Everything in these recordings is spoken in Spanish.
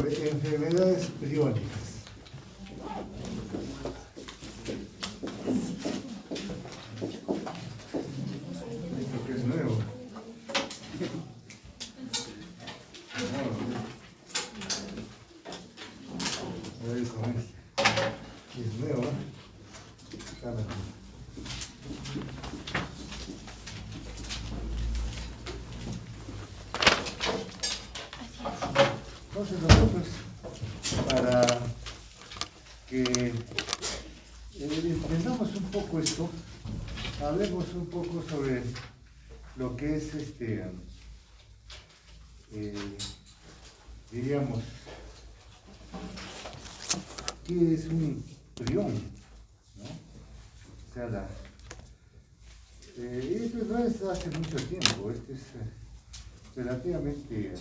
sobre enfermedades priónicas. Esto que es nuevo. A ver con este. Es nuevo, ¿no? Entonces nosotros, para que entendamos un poco esto, hablemos un poco sobre lo que es diríamos, ¿qué es un prión? ¿No? O sea, esto no es hace mucho tiempo, esto es relativamente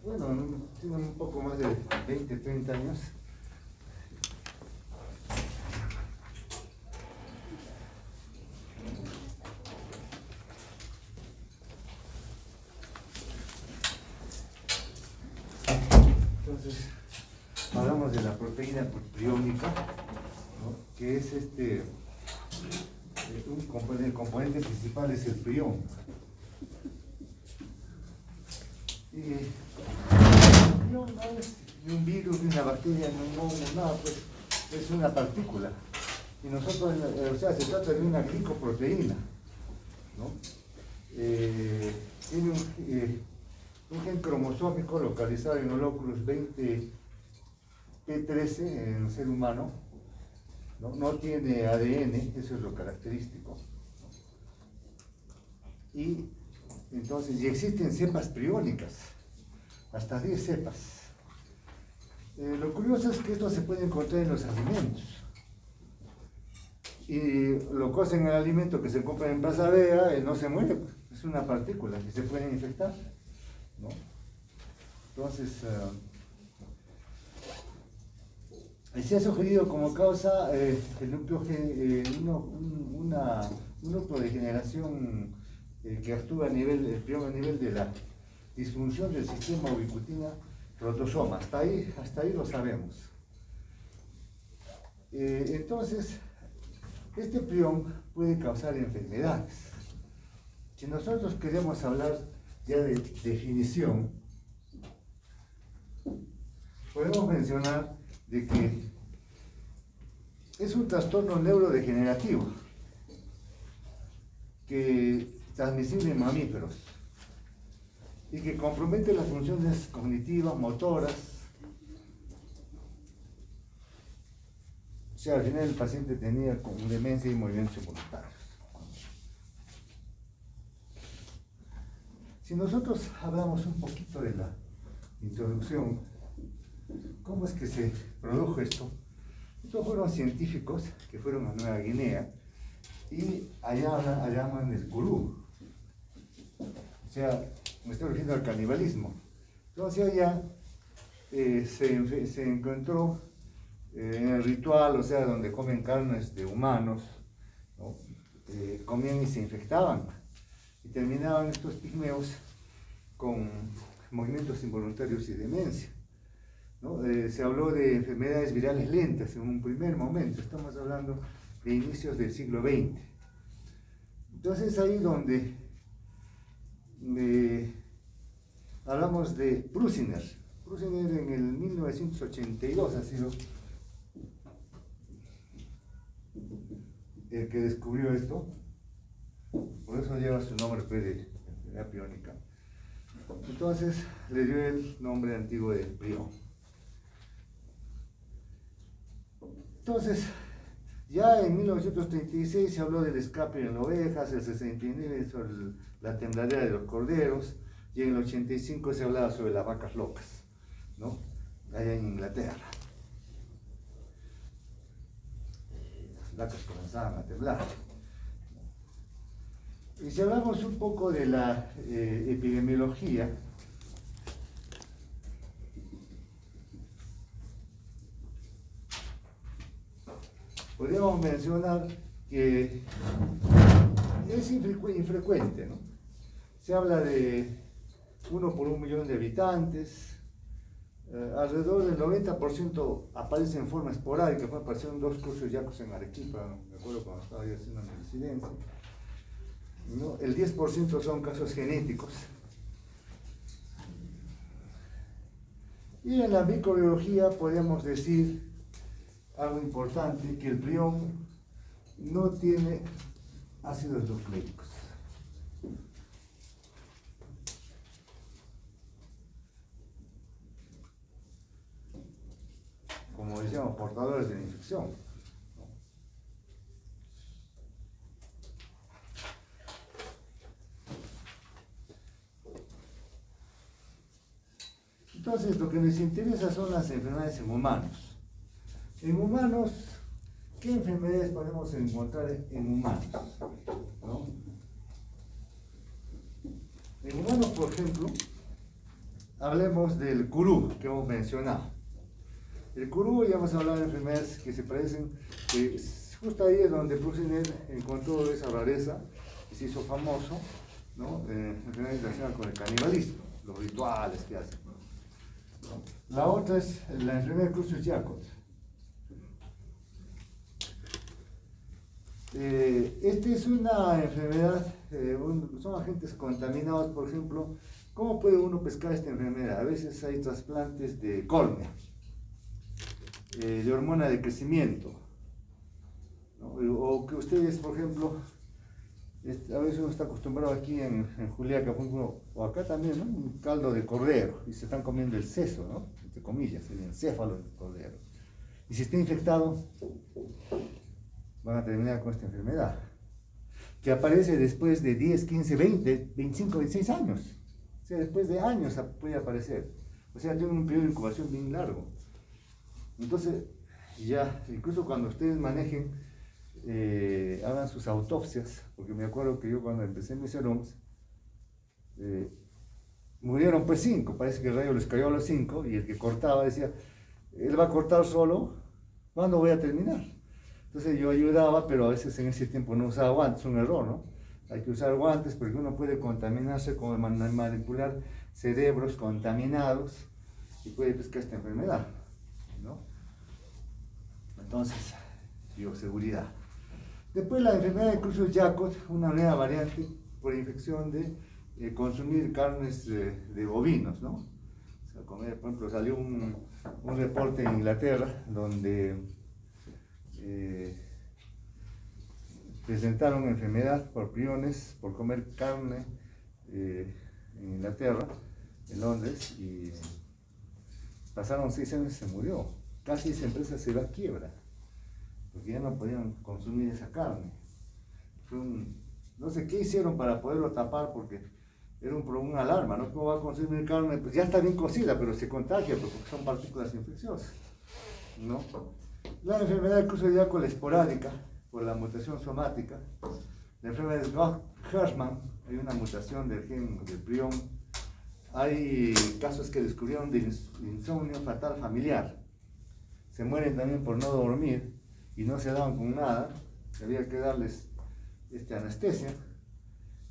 bueno, tienen un poco más de 20, 30 años. Entonces, hablamos de la proteína priónica, ¿no? Que es el componente principal es el prión. Y el prión no es ni un virus, ni una bacteria, ni un hongo, nada, pues es una partícula. Y nosotros, o sea, se trata de una glicoproteína, ¿no? Tiene un gen cromosómico localizado en el locus 20p13 en el ser humano, ¿no? No tiene ADN, eso es lo característico. Y entonces, y existen cepas priónicas, hasta 10 cepas. Lo curioso es que esto se puede encontrar en los alimentos. Y lo cocen en el alimento que se compra en Plaza Vea, no se muere, es una partícula que se puede infectar, ¿no? Entonces, se ha sugerido como causa el núcleo, un núcleo de generación que actúa a nivel de la disfunción del sistema ubicutina protosoma. Hasta ahí lo sabemos. Entonces, este prión puede causar enfermedades. Si nosotros queremos hablar ya de definición, podemos mencionar de que es un trastorno neurodegenerativo que transmisible en mamíferos y que compromete las funciones cognitivas, motoras. O sea, al final el paciente tenía con demencia y movimientos involuntarios. Si nosotros hablamos un poquito de la introducción, ¿cómo es que se produjo esto? Estos fueron científicos que fueron a Nueva Guinea y allá llaman el gurú. O sea, me estoy refiriendo al canibalismo. Entonces allá se encontró en el ritual, o sea, donde comen carnes de humanos, ¿no? Comían y se infectaban. Y terminaban estos pigmeos con movimientos involuntarios y demencia, ¿no? Se habló de enfermedades virales lentas en un primer momento, estamos hablando de inicios del siglo XX. Entonces ahí donde hablamos de Prusiner. Prusiner en el 1982 ha sido el que descubrió esto, por eso lleva su nombre de enfermedad priónica. Entonces le dio el nombre antiguo de prión. Entonces, ya en 1936 se habló del escape en ovejas, el 69 sobre la tembladera de los corderos, y en el 85 se hablaba sobre las vacas locas, ¿no? Allá en Inglaterra. Las vacas comenzaban a temblar. Y si hablamos un poco de la epidemiología, podríamos mencionar que es infrecuente, ¿no? se habla de 1 por 1 millón de habitantes. Alrededor del 90% aparece en forma esporádica. Me aparecieron 2 cruces yacos en Arequipa, me acuerdo cuando estaba yo haciendo mi residencia, ¿no? El 10% son casos genéticos. Y en la microbiología podemos decir algo importante, que el prión no tiene ácidos nucleicos. Como decíamos, portadores de la infección. Entonces, lo que nos interesa son las enfermedades en humanos. En humanos, ¿qué enfermedades podemos encontrar en humanos? ¿No? En humanos, por ejemplo, hablemos del curú que hemos mencionado. El curú, ya hemos hablado de enfermedades que se parecen, que justo ahí es donde Prussiner encontró esa rareza y se hizo famoso, ¿no? Enfermedades relacionadas con el canibalismo, los rituales que hacen, ¿no? La otra es la enfermedad de Creutzfeldt-Jakob. Esta es una enfermedad, son agentes contaminados, por ejemplo. ¿Cómo puede uno pescar esta enfermedad? A veces hay trasplantes de córnea, de hormona de crecimiento, ¿no? O que ustedes, por ejemplo, a veces uno está acostumbrado aquí en Juliaca, por ejemplo, o acá también, ¿no? Un caldo de cordero, y se están comiendo el seso, ¿no? Entre comillas, el encéfalo del cordero. Y si está infectado, van a terminar con esta enfermedad, que aparece después de 10, 15, 20, 25, 26 años. O sea, después de años puede aparecer. O sea, tiene un periodo de incubación bien largo. Entonces, ya, incluso cuando ustedes manejen, hagan sus autopsias, porque me acuerdo que yo cuando empecé mis serums, murieron pues 5, parece que el rayo les cayó a los 5, y el que cortaba decía, él va a cortar solo, ¿cuándo voy a terminar? Entonces yo ayudaba, pero a veces en ese tiempo no usaba guantes, es un error, ¿no? Hay que usar guantes porque uno puede contaminarse con manipular cerebros contaminados y puede pescar esta enfermedad, ¿no? Entonces, bioseguridad. Después la enfermedad de Creutzfeldt-Jakob, una nueva variante por infección de consumir carnes de bovinos, ¿no? O sea, comer, por ejemplo, salió un reporte en Inglaterra donde presentaron enfermedad por priones por comer carne en Inglaterra, en Londres, y pasaron 6 años y se murió. Casi esa empresa se va a quiebra, porque ya no podían consumir esa carne. No sé qué hicieron para poderlo tapar, porque era una alarma, ¿no? ¿Cómo va a consumir carne? Pues ya está bien cocida, pero se contagia porque son partículas infecciosas, ¿no? La enfermedad de Creutzfeldt-Jakob esporádica, por la mutación somática. La enfermedad de Hirschman, hay una mutación del gen del prión. Hay casos que descubrieron de insomnio fatal familiar. Se mueren también por no dormir y no se daban con nada, había que darles anestesia,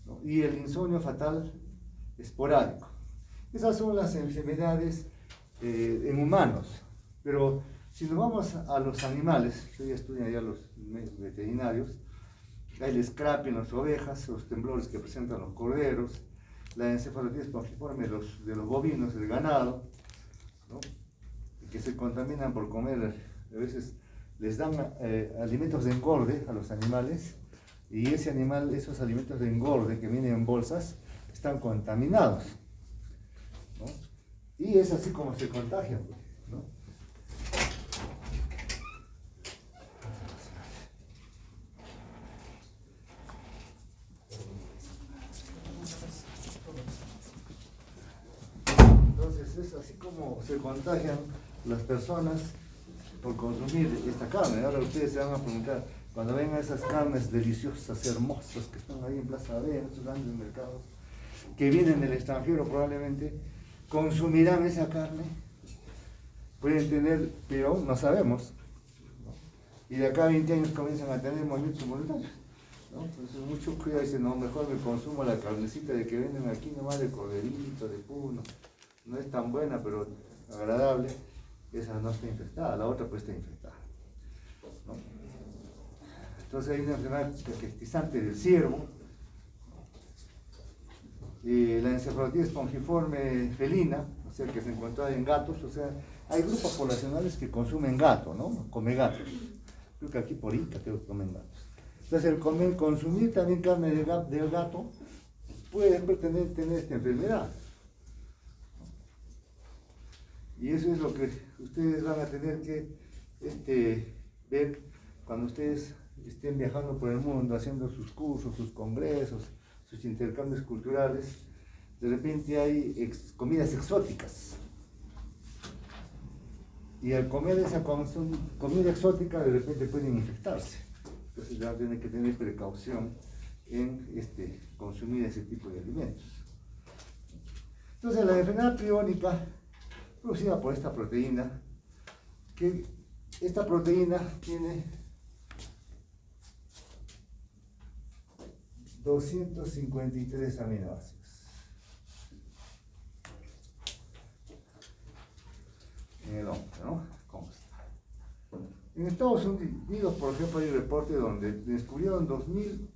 ¿no? Y el insomnio fatal esporádico. Esas son las enfermedades en humanos, pero si nos vamos a los animales, yo ya estudian ya los veterinarios, hay el scrapie en las ovejas, los temblores que presentan los corderos, la encefalitis espongiforme de los bovinos, el ganado, ¿no? Que se contaminan por comer, a veces les dan alimentos de engorde a los animales, y esos alimentos de engorde que vienen en bolsas están contaminados, ¿no? Y es así como se contagian, ¿no? Entonces es así como se contagian las personas por consumir esta carne. Ahora ustedes se van a preguntar, cuando ven a esas carnes deliciosas, hermosas, que están ahí en Plaza B, en estos grandes mercados, que vienen del extranjero probablemente, ¿consumirán esa carne? Pueden tener, pero no sabemos, ¿no? Y de acá a 20 años comienzan a tener movimientos involuntarios. ¿no? Entonces mucho cuidado, dice, no, mejor me consumo la carnecita de que venden aquí nomás de corderito, de puno, no es tan buena, pero agradable, esa no está infectada, la otra pues está infectada, ¿no? Entonces hay una enfermedad caquestizante del ciervo, la encefalitis espongiforme felina, o sea, que se encontraba en gatos, o sea, hay grupos poblacionales que consumen gato, ¿no? Come gatos. Creo que aquí por Ica creo que comen gatos. Entonces, el consumir también carne del gato puede tener esta enfermedad. Y eso es lo que ustedes van a tener que ver cuando ustedes estén viajando por el mundo, haciendo sus cursos, sus congresos, sus intercambios culturales. De repente hay comidas exóticas. Y al comer esa comida exótica, de repente pueden infectarse. Entonces van a tener que tener precaución en consumir ese tipo de alimentos. Entonces la enfermedad priónica, producida por esta proteína, que esta proteína tiene 253 aminoácidos. En el hombre, ¿no? Consta. En Estados Unidos, por ejemplo, hay un reporte donde descubrieron 2000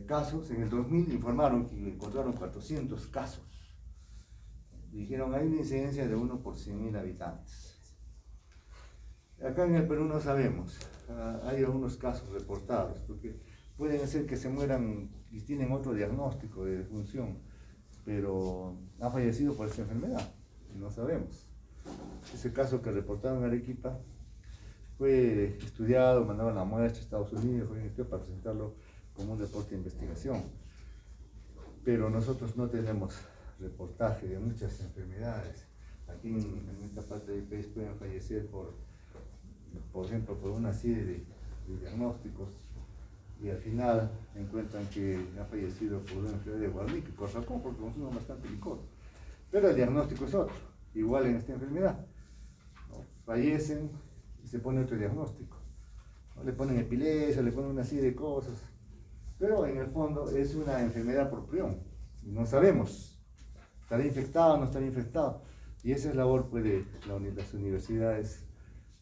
casos. En el 2000 informaron que encontraron 400 casos. Dijeron, hay una incidencia de 1 por 100.000 habitantes. Acá en el Perú no sabemos. Hay algunos casos reportados, porque pueden ser que se mueran y tienen otro diagnóstico de defunción, pero han fallecido por esta enfermedad. No sabemos. Ese caso que reportaron en Arequipa fue estudiado, mandaron la muestra a Estados Unidos, fue investigado para presentarlo como un reporte de investigación. Pero nosotros no tenemos reportaje de muchas enfermedades. Aquí en esta parte del país pueden fallecer por ejemplo, por una serie de diagnósticos y al final encuentran que ha fallecido por una enfermedad de Guarnique, por razón, porque consume bastante licor. Pero el diagnóstico es otro, igual en esta enfermedad, ¿no? Fallecen y se pone otro diagnóstico, ¿no? Le ponen epilepsia, le ponen una serie de cosas, pero en el fondo es una enfermedad por prión, no sabemos, ¿estará infectado o no estará infectado? Y esa es la labor pues, de las universidades,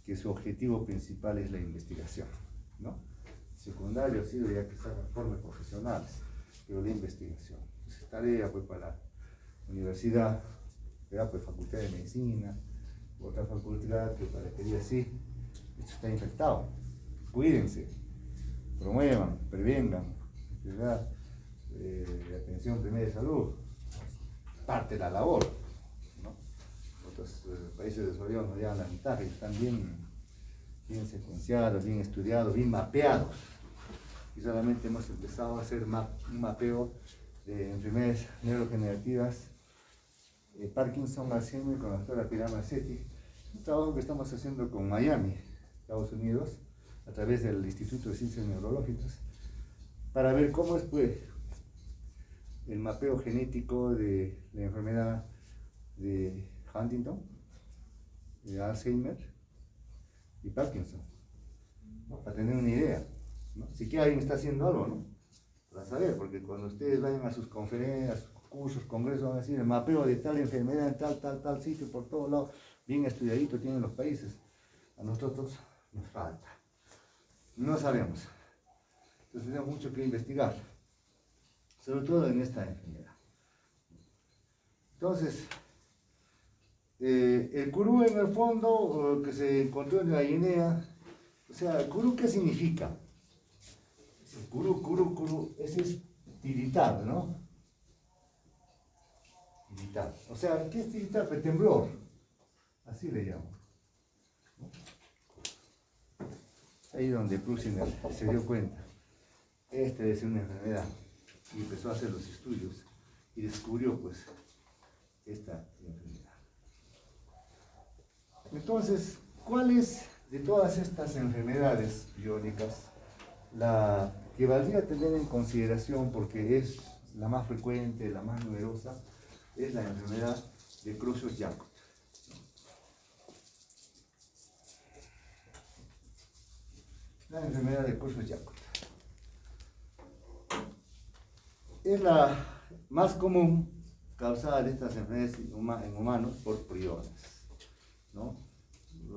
que su objetivo principal es la investigación, ¿no? Secundario ha sido ya que se formen profesionales, pero la investigación. Entonces, tarea pues para universidad, pues facultad de medicina, otra facultad que para que diga sí, esto está infectado, cuídense, promuevan, prevengan, ¿verdad? Atención primaria de salud, parte de la labor, ¿no? Otros países desarrollados nos llevan la mitad, que están bien secuenciados, bien estudiados, bien mapeados, y solamente hemos empezado a hacer un mapeo de enfermedades neurodegenerativas, Parkinson, Alzheimer, con la doctora Pilar Marcetti, un trabajo que estamos haciendo con Miami, Estados Unidos, a través del Instituto de Ciencias Neurológicas, para ver cómo es pues, el mapeo genético de la enfermedad de Huntington, de Alzheimer y Parkinson, ¿no? Para tener una idea, ¿no? Si que alguien está haciendo algo, ¿no? Para saber, porque cuando ustedes vayan a sus conferencias, cursos, congresos, van a decir el mapeo de tal enfermedad en tal sitio, por todos lados, bien estudiadito tienen los países. A nosotros nos falta. No sabemos. Entonces tenemos mucho que investigar, sobre todo en esta enfermedad. Entonces, el curú en el fondo, que se encontró en la Guinea, o sea, ¿el curú qué significa? El curú, ese es tiritar, ¿no? Tiritar. O sea, ¿qué es tiritar? Pues temblor, así le llamo, ¿no? Ahí donde Prusinger se dio cuenta, esta es una enfermedad, y empezó a hacer los estudios, y descubrió pues esta enfermedad. Entonces, ¿cuál es de todas estas enfermedades biónicas la que valdría tener en consideración, porque es la más frecuente, la más numerosa? Es la enfermedad de Creutzfeldt-Jakob. La enfermedad de Creutzfeldt-Jakob. es la más común causada de estas enfermedades en humanos por priones, ¿no?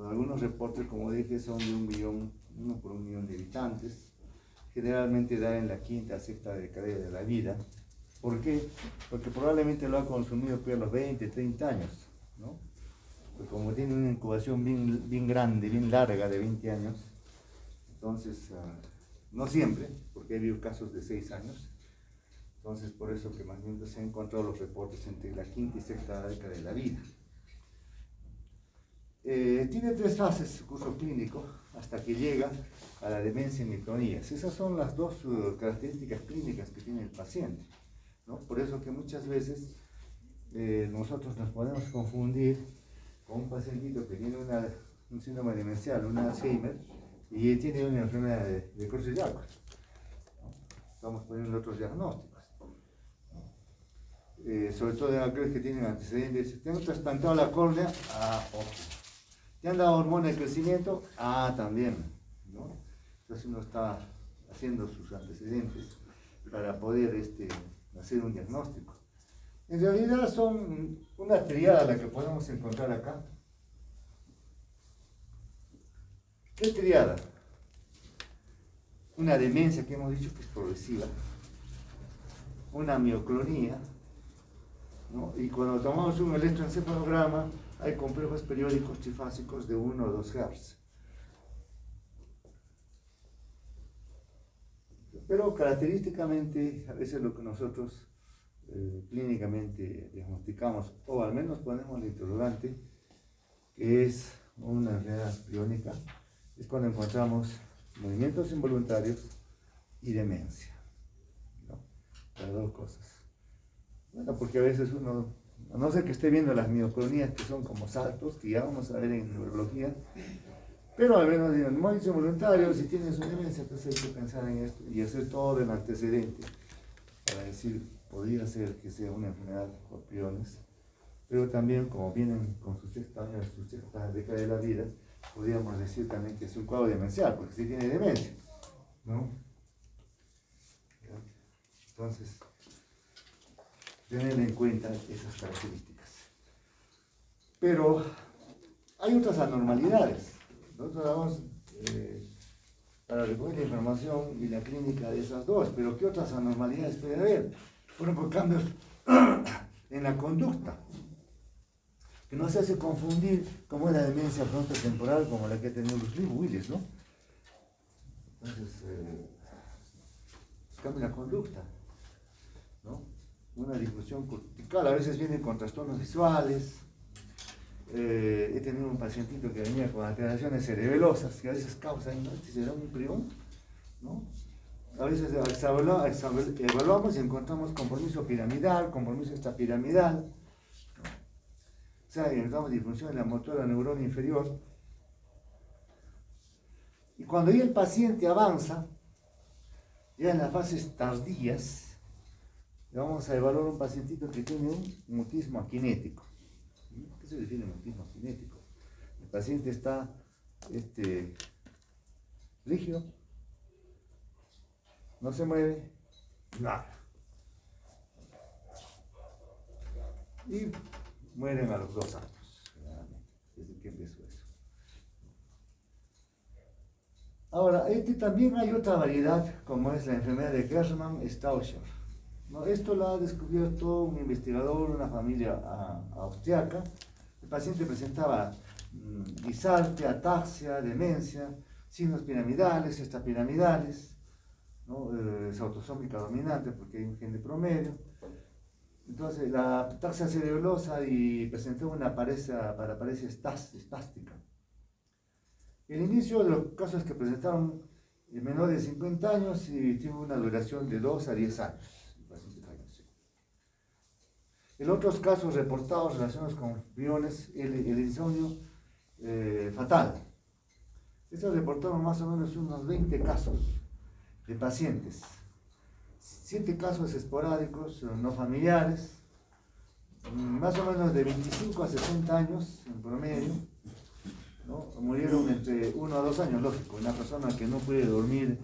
Algunos reportes, como dije, son de 1 por 1 millón de habitantes. Generalmente da en la quinta, sexta década de la vida. ¿Por qué? Porque probablemente lo ha consumido a los 20, 30 años, ¿no? Pues como tiene una incubación bien grande, bien larga, de 20 años, entonces, no siempre, porque he habido casos de 6 años, entonces por eso que más bien se han encontrado los reportes entre la quinta y sexta década de la vida. Tiene 3 fases su curso clínico hasta que llega a la demencia en micronías. Esas son las 2 características clínicas que tiene el paciente, ¿no? Por eso que muchas veces nosotros nos podemos confundir con un pacientito que tiene un síndrome demencial, un Alzheimer, y tiene una enfermedad de Creutzfeldt-Jakob, ¿no? Estamos poniendo otros diagnósticos, ¿no? Sobre todo en aquellos que tienen antecedentes. ¿Te han trasplantado la córnea? Ojo. ¿Te han dado hormona de crecimiento? También, ¿no? Entonces uno está haciendo sus antecedentes para poder hacer un diagnóstico. En realidad son una triada la que podemos encontrar acá. ¿Qué triada? Una demencia que hemos dicho que es progresiva, una mioclonía, ¿no? Y cuando tomamos un electroencefalograma hay complejos periódicos trifásicos de 1 o 2 Hz. Pero característicamente, a veces lo que nosotros clínicamente diagnosticamos, o al menos ponemos el interrogante, que es una enfermedad priónica, es cuando encontramos movimientos involuntarios y demencia, ¿no? Las 2 cosas. Bueno, porque a veces uno, a no ser que esté viendo las mioclonías, que son como saltos, que ya vamos a ver en neurología, pero al menos en movimientos involuntarios, si tienes una demencia, entonces hay que pensar en esto y hacer todo el antecedente para decir, podría ser que sea una enfermedad por priones, pero también como vienen con sus 6 años, sus 6 décadas de la vida, podríamos decir también que es un cuadro demencial, porque sí tiene demencia, ¿no? Entonces, tener en cuenta esas características. Pero hay otras anormalidades. Nosotros vamos para recoger la información y la clínica de esas 2, pero ¿qué otras anormalidades puede haber? Por ejemplo, cambios en la conducta, que no se hace confundir como la demencia frontotemporal como la que ha tenido Willis, ¿no? Entonces, cambio en la conducta, ¿no? Una difusión cortical, a veces viene con trastornos visuales. He tenido un pacientito que venía con alteraciones cerebelosas que a veces causan, ¿no? ¿Será un prión? ¿No? A veces evaluamos y encontramos compromiso piramidal, compromiso extrapiramidal, ¿no? O sea, encontramos disfunción en la motora neurona inferior. Y cuando ya el paciente avanza, ya en las fases tardías, vamos a evaluar un pacientito que tiene un mutismo aquinético. ¿Qué se define mutismo aquinético? El paciente está rígido, no se mueve, nada. Y mueren a los 2 años, generalmente, desde que empezó eso. Ahora, también hay otra variedad, como es la enfermedad de Gerstmann-Straucher, ¿no? Esto lo ha descubierto un investigador, una familia austriaca. El paciente presentaba disartria, ataxia, demencia, signos piramidales, extrapiramidales, ¿no? Es autosómica dominante porque hay un gen de promedio. Entonces, la ataxia cerebelosa y presentó una paraparesia espástica. El inicio de los casos que presentaron menores de 50 años y tuvo una duración de 2 a 10 años. En otros casos reportados relacionados con priones, el insomnio fatal. Estos reportaron más o menos unos 20 casos de pacientes. 7 casos esporádicos, no familiares, más o menos de 25 a 60 años en promedio, ¿no? Murieron entre 1 a 2 años, lógico. Una persona que no puede dormir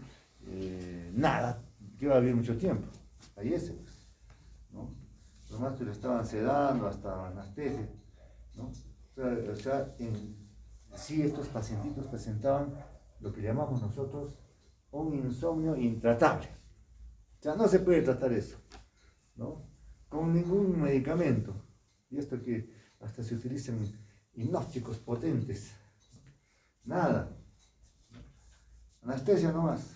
nada, que va a vivir mucho tiempo, fallece, pues. ¿no? Los más que lo estaban sedando, hasta anestesia, ¿no? O sea, sí, estos pacientitos presentaban lo que llamamos nosotros un insomnio intratable. O sea, no se puede tratar eso, ¿no? Con ningún medicamento. Y esto que hasta se utilizan hipnóticos potentes. Nada. Anestesia nomás.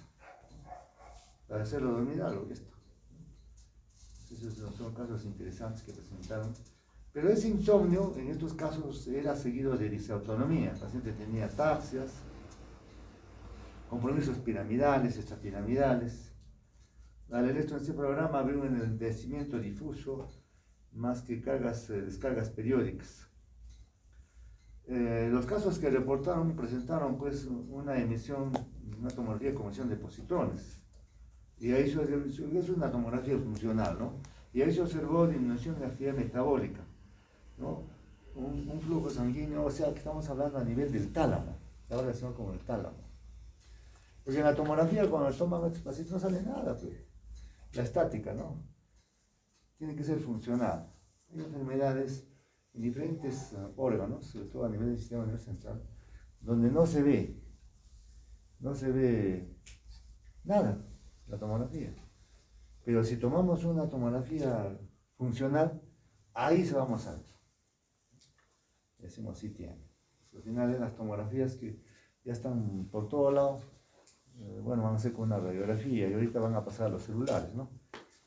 Para hacerlo dormir algo, esto. Esos son casos interesantes que presentaron. Pero ese insomnio, en estos casos, era seguido de disautonomía. El paciente tenía ataxias, compromisos piramidales, extrapiramidales. Al electroencefalograma veo un enlentecimiento difuso, más que descargas periódicas. Los casos que reportaron presentaron pues una emisión, una tomografía con emisión de positrones. Y ahí es una tomografía funcional, ¿no? Y ahí se observó disminución de actividad metabólica, ¿no? Un flujo sanguíneo, o sea que estamos hablando a nivel del tálamo, la relación con el tálamo. Porque en la tomografía cuando toman estos pacientes no sale nada, pues. La estática, ¿no? Tiene que ser funcional. Hay enfermedades en diferentes órganos, sobre todo a nivel del sistema nervioso central, donde no se ve nada, la tomografía. Pero si tomamos una tomografía funcional, ahí se vamos a ver. Decimos, sí tiene. Al final, las tomografías que ya están por todo lado, bueno, van a ser con una radiografía y ahorita van a pasar a los celulares, ¿no?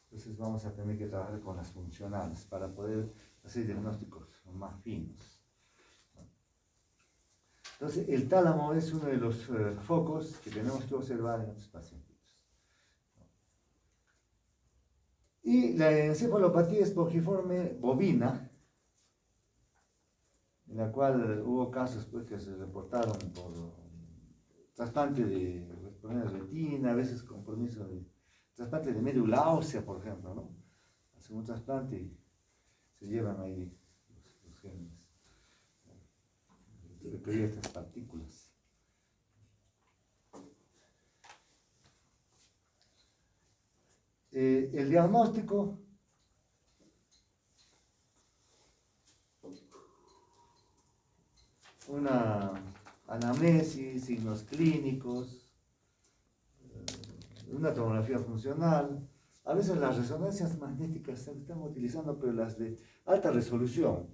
Entonces vamos a tener que trabajar con las funcionales para poder hacer diagnósticos más finos. Entonces, el tálamo es uno de los focos que tenemos que observar en estos pacientes. Y la encefalopatía espongiforme bovina, en la cual hubo casos pues, que se reportaron por trasplante de retina, a veces compromiso de trasplante de médula ósea, por ejemplo, ¿no? Hacen un trasplante y se llevan ahí los genes, requerir estas partículas. El diagnóstico una anamnesis, signos clínicos, una tomografía funcional. A veces las resonancias magnéticas se están utilizando, pero las de alta resolución,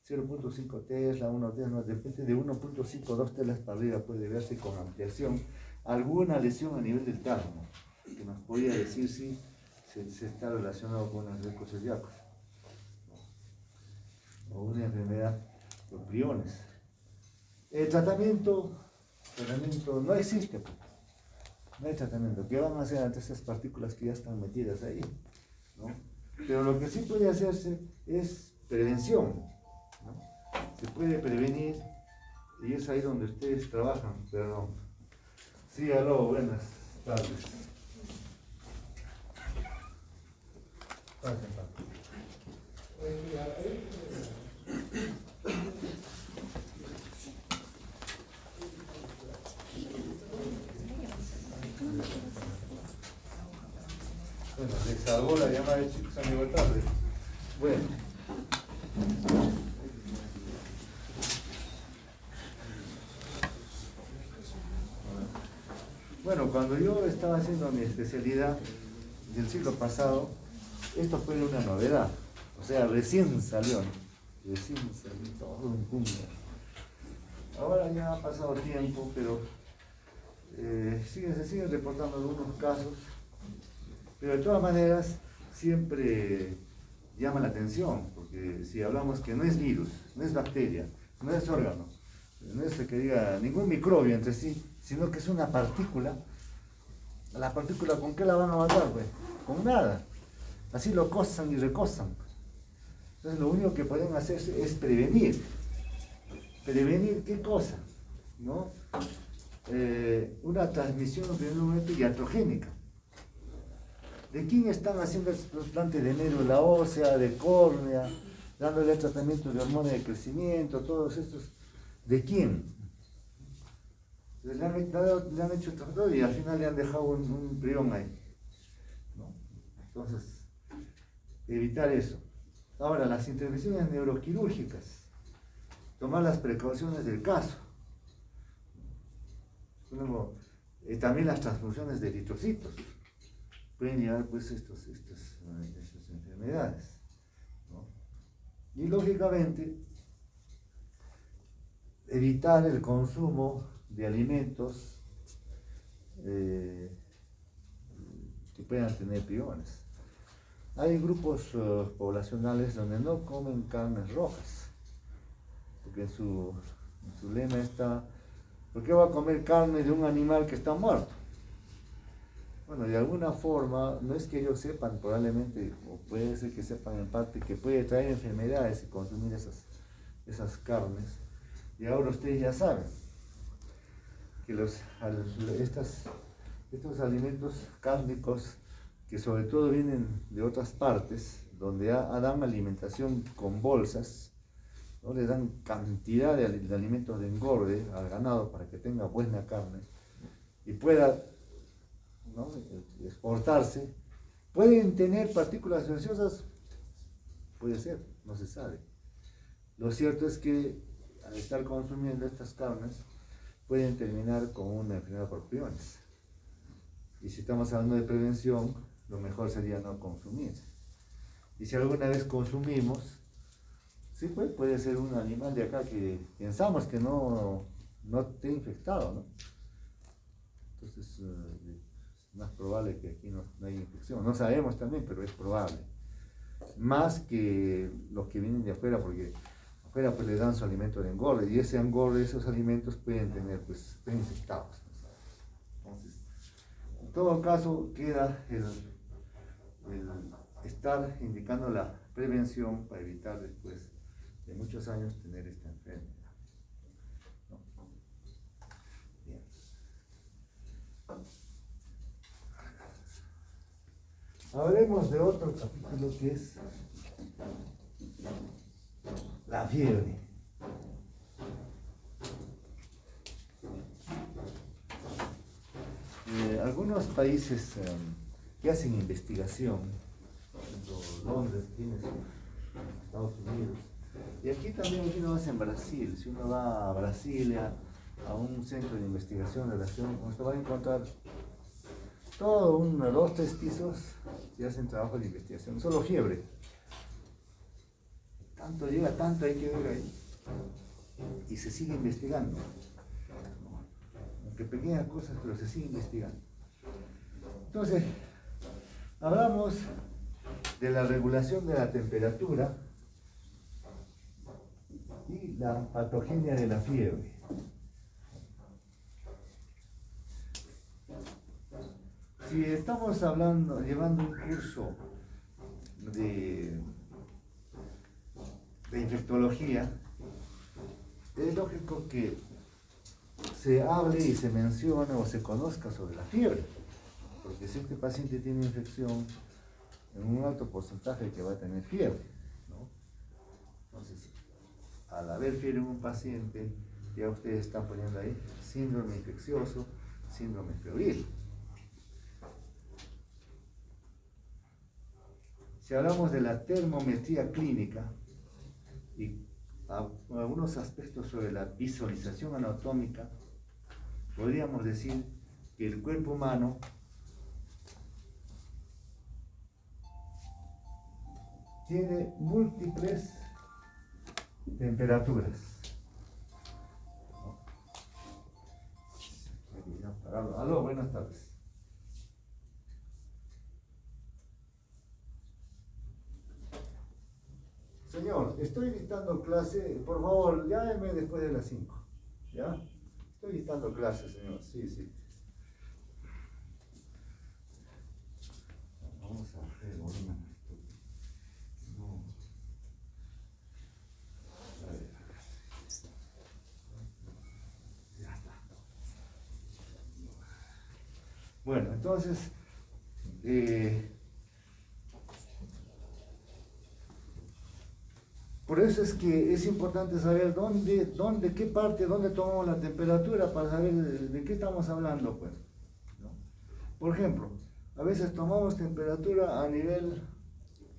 0.5 Tesla, 1 Tesla, depende de 1.52 Teslas para arriba puede verse con ampliación alguna lesión a nivel del tálamo, que nos podría decir si se está relacionado con los huecos celíacos o una enfermedad por priones. El tratamiento no existe, pues. No hay tratamiento. ¿Qué van a hacer ante estas partículas que ya están metidas ahí? ¿No? Pero lo que sí puede hacerse es prevención, ¿no? Se puede prevenir y es ahí donde ustedes trabajan. Perdón. Sí, aló, buenas tardes. Bueno, les salvó la llamada de chicos a mi tarde. Bueno. Bueno, cuando yo estaba haciendo mi especialidad del siglo pasado, esto fue una novedad. O sea, recién salió todo un boom. Ahora ya ha pasado tiempo, pero se siguen reportando algunos casos. Pero de todas maneras, siempre llama la atención, porque si hablamos que no es virus, no es bacteria, no es órgano, no es que diga ningún microbio entre sí, sino que es una partícula. ¿La partícula con qué la van a matar, pues? Con nada. Así lo cosan y recosan. Entonces lo único que pueden hacer es prevenir. ¿Prevenir qué cosa? ¿No? Una transmisión primeramente iatrogénica. ¿De quién están haciendo el trasplante de médula ósea, de córnea, dándole tratamiento de hormona de crecimiento, todos estos? ¿De quién? Le han hecho tratamiento y al final le han dejado un prión ahí, ¿no? Entonces, evitar eso. Ahora, las intervenciones neuroquirúrgicas, tomar las precauciones del caso. Luego, también las transfusiones de eritrocitos pueden llevar pues estas enfermedades, ¿no? Y lógicamente evitar el consumo de alimentos que puedan tener priones. Hay grupos poblacionales donde no comen carnes rojas, porque en su lema está: ¿por qué va a comer carne de un animal que está muerto? Bueno, de alguna forma, no es que ellos sepan, probablemente, o puede ser que sepan en parte, que puede traer enfermedades y consumir esas carnes. Y ahora ustedes ya saben que estos alimentos cárnicos, que sobre todo vienen de otras partes, donde dan alimentación con bolsas, ¿no? Le dan cantidad de alimentos de engorde al ganado para que tenga buena carne y pueda, ¿no?, exportarse. ¿Pueden tener partículas gaseosas? Puede ser, no se sabe. Lo cierto es que al estar consumiendo estas carnes pueden terminar con una enfermedad por priones. Y si estamos hablando de prevención, lo mejor sería no consumir. Y si alguna vez consumimos, sí, pues puede ser un animal de acá que pensamos que no esté infectado, ¿no? Entonces es más probable que aquí no haya infección. No sabemos también, pero es probable. Más que los que vienen de afuera, porque afuera pues le dan su alimento de engorde, y ese engorde, esos alimentos pueden tener, pues, pueden infectados. Entonces, en todo caso, queda el estar indicando la prevención para evitar después de muchos años tener esta enfermedad, ¿no? Bien. Hablemos de otro capítulo que es la fiebre. Algunos países que hacen investigación, por ejemplo, Londres tiene Estados Unidos, y aquí también uno hace en Brasil. Si uno va a Brasil, a un centro de investigación de relación, usted va a encontrar todo 1, 2, 3 pisos que hacen trabajo de investigación, solo fiebre. Tanto llega, tanto hay que ver ahí, y se sigue investigando, aunque pequeñas cosas, pero se sigue investigando. Entonces, hablamos de la regulación de la temperatura y la patogenia de la fiebre. Si estamos llevando un curso de infectología, es lógico que se hable y se mencione o se conozca sobre la fiebre, porque si este paciente tiene infección, en un alto porcentaje que va a tener fiebre, ¿no? Entonces, al haber fiebre en un paciente, ya ustedes están poniendo ahí síndrome infeccioso, síndrome febril. Si hablamos de la termometría clínica y algunos aspectos sobre la visualización anatómica, podríamos decir que el cuerpo humano tiene múltiples temperaturas. Aló, buenas tardes. Señor, estoy dictando clase, por favor, llámeme después de las 5. ¿Ya? Estoy dictando clase, señor. Sí, sí. Vamos a hacer una. No. A ver. Ya está. Bueno, entonces, por eso es que es importante saber qué parte, dónde tomamos la temperatura para saber de qué estamos hablando, pues, ¿no? Por ejemplo, a veces tomamos temperatura a nivel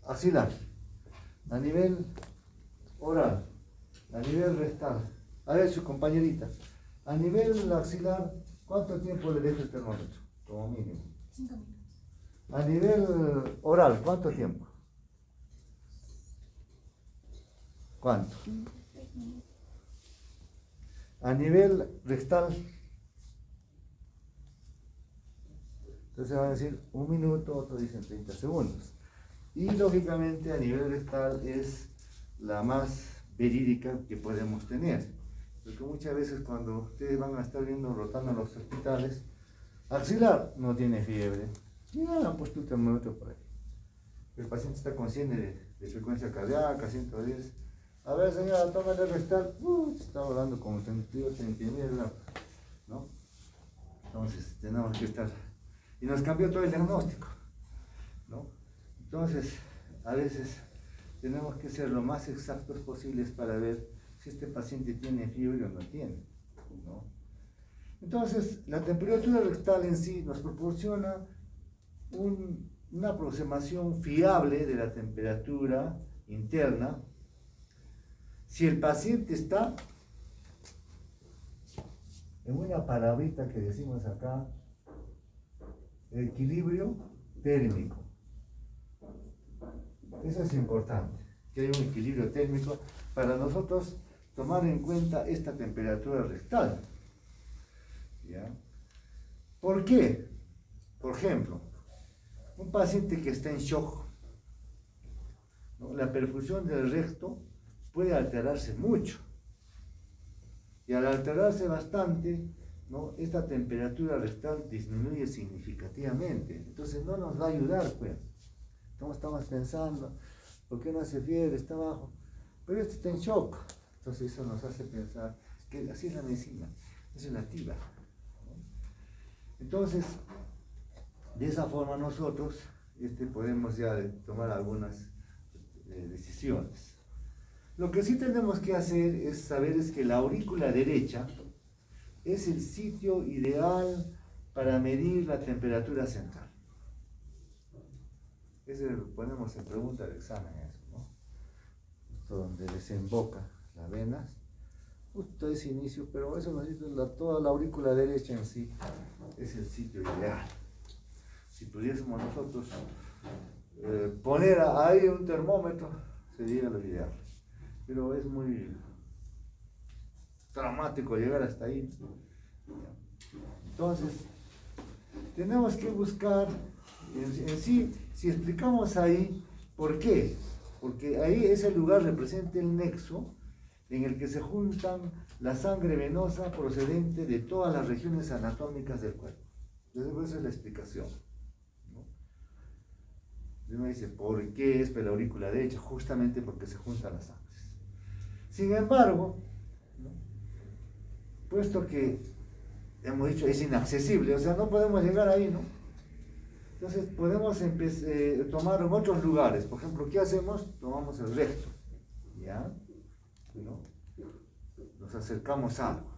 axilar, a nivel oral, a nivel rectal. A ver, su compañerita, a nivel axilar, ¿cuánto tiempo le deja el termómetro? Como mínimo. 5 minutos. A nivel oral, ¿cuánto tiempo? ¿Cuánto? A nivel rectal, entonces van a decir 1 minuto, otros dicen 30 segundos. Y lógicamente a nivel rectal es la más verídica que podemos tener. Porque muchas veces cuando ustedes van a estar viendo rotando en los hospitales, axilar no tiene fiebre. Ya han puesto un termómetro por ahí. El paciente está consciente de frecuencia cardíaca, 110. A ver, señora, toma el rectal. Está volando como 38 centímetros, ¿no? Entonces, tenemos que estar. Y nos cambió todo el diagnóstico, ¿no? Entonces, a veces tenemos que ser lo más exactos posibles para ver si este paciente tiene fiebre o no tiene, ¿no? Entonces, la temperatura rectal en sí nos proporciona una aproximación fiable de la temperatura interna si el paciente está en una palabrita que decimos acá, equilibrio térmico. Eso es importante, que haya un equilibrio térmico para nosotros tomar en cuenta esta temperatura rectal. ¿Ya? ¿Por qué? Por ejemplo, un paciente que está en shock, ¿no? La perfusión del recto puede alterarse mucho. Y al alterarse bastante, ¿no? Esta temperatura rectal disminuye significativamente. Entonces no nos va a ayudar, pues. Estamos pensando, ¿por qué no hace fiebre? Está bajo. Pero este está en shock. Entonces eso nos hace pensar que así es la medicina, es relativa, ¿no? Entonces, de esa forma nosotros podemos ya tomar algunas decisiones. Lo que sí tenemos que hacer es saber que la aurícula derecha es el sitio ideal para medir la temperatura central. Ese lo ponemos en pregunta del examen, eso, ¿no? Esto donde desemboca las venas, justo ese inicio, pero eso nos dice toda la aurícula derecha en sí es el sitio ideal. Si pudiésemos nosotros poner ahí un termómetro, sería lo ideal. Pero es muy dramático llegar hasta ahí. Entonces, tenemos que buscar en sí, si explicamos ahí, ¿por qué? Porque ahí ese lugar representa el nexo en el que se juntan la sangre venosa procedente de todas las regiones anatómicas del cuerpo. Entonces, esa es la explicación, ¿no? Uno dice, ¿por qué es la aurícula derecha? Justamente porque se juntan las sangres. Sin embargo, ¿no? Puesto que hemos dicho es inaccesible, o sea, no podemos llegar ahí, ¿no? Entonces podemos tomar en otros lugares. Por ejemplo, ¿qué hacemos? Tomamos el recto, ¿ya? ¿No? Nos acercamos a algo,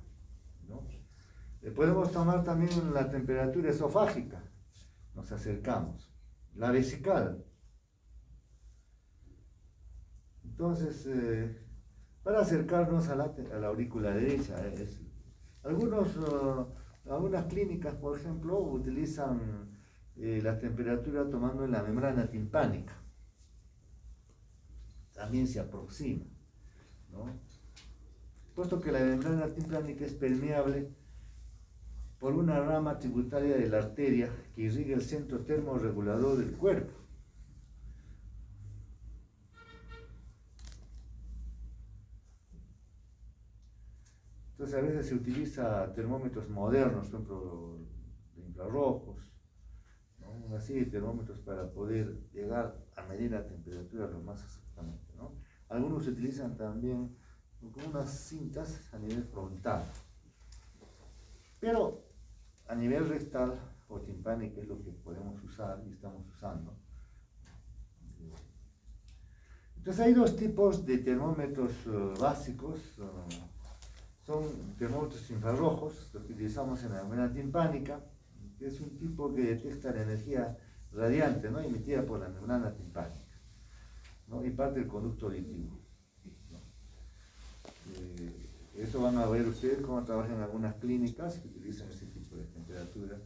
¿no? Podemos tomar también la temperatura esofágica, nos acercamos. La vesical. Entonces, para acercarnos a la aurícula derecha, algunas clínicas, por ejemplo, utilizan la temperatura tomando en la membrana timpánica. También se aproxima, ¿no? Puesto que la membrana timpánica es permeable por una rama tributaria de la arteria que irriga el centro termorregulador del cuerpo. Entonces a veces se utiliza termómetros modernos, por ejemplo, de infrarrojos, ¿no? Una serie de termómetros para poder llegar a medir la temperatura lo más exactamente, ¿no? Algunos utilizan también unas cintas a nivel frontal, pero a nivel rectal o timpánico es lo que podemos usar y estamos usando. Entonces hay dos tipos de termómetros básicos. Son termómetros infrarrojos, los que utilizamos en la membrana timpánica, que es un tipo que detecta la energía radiante, ¿no? Emitida por la membrana timpánica. ¿no? Y parte del conducto auditivo, ¿no? Eso van a ver ustedes cómo trabajan en algunas clínicas que utilizan ese tipo de temperatura.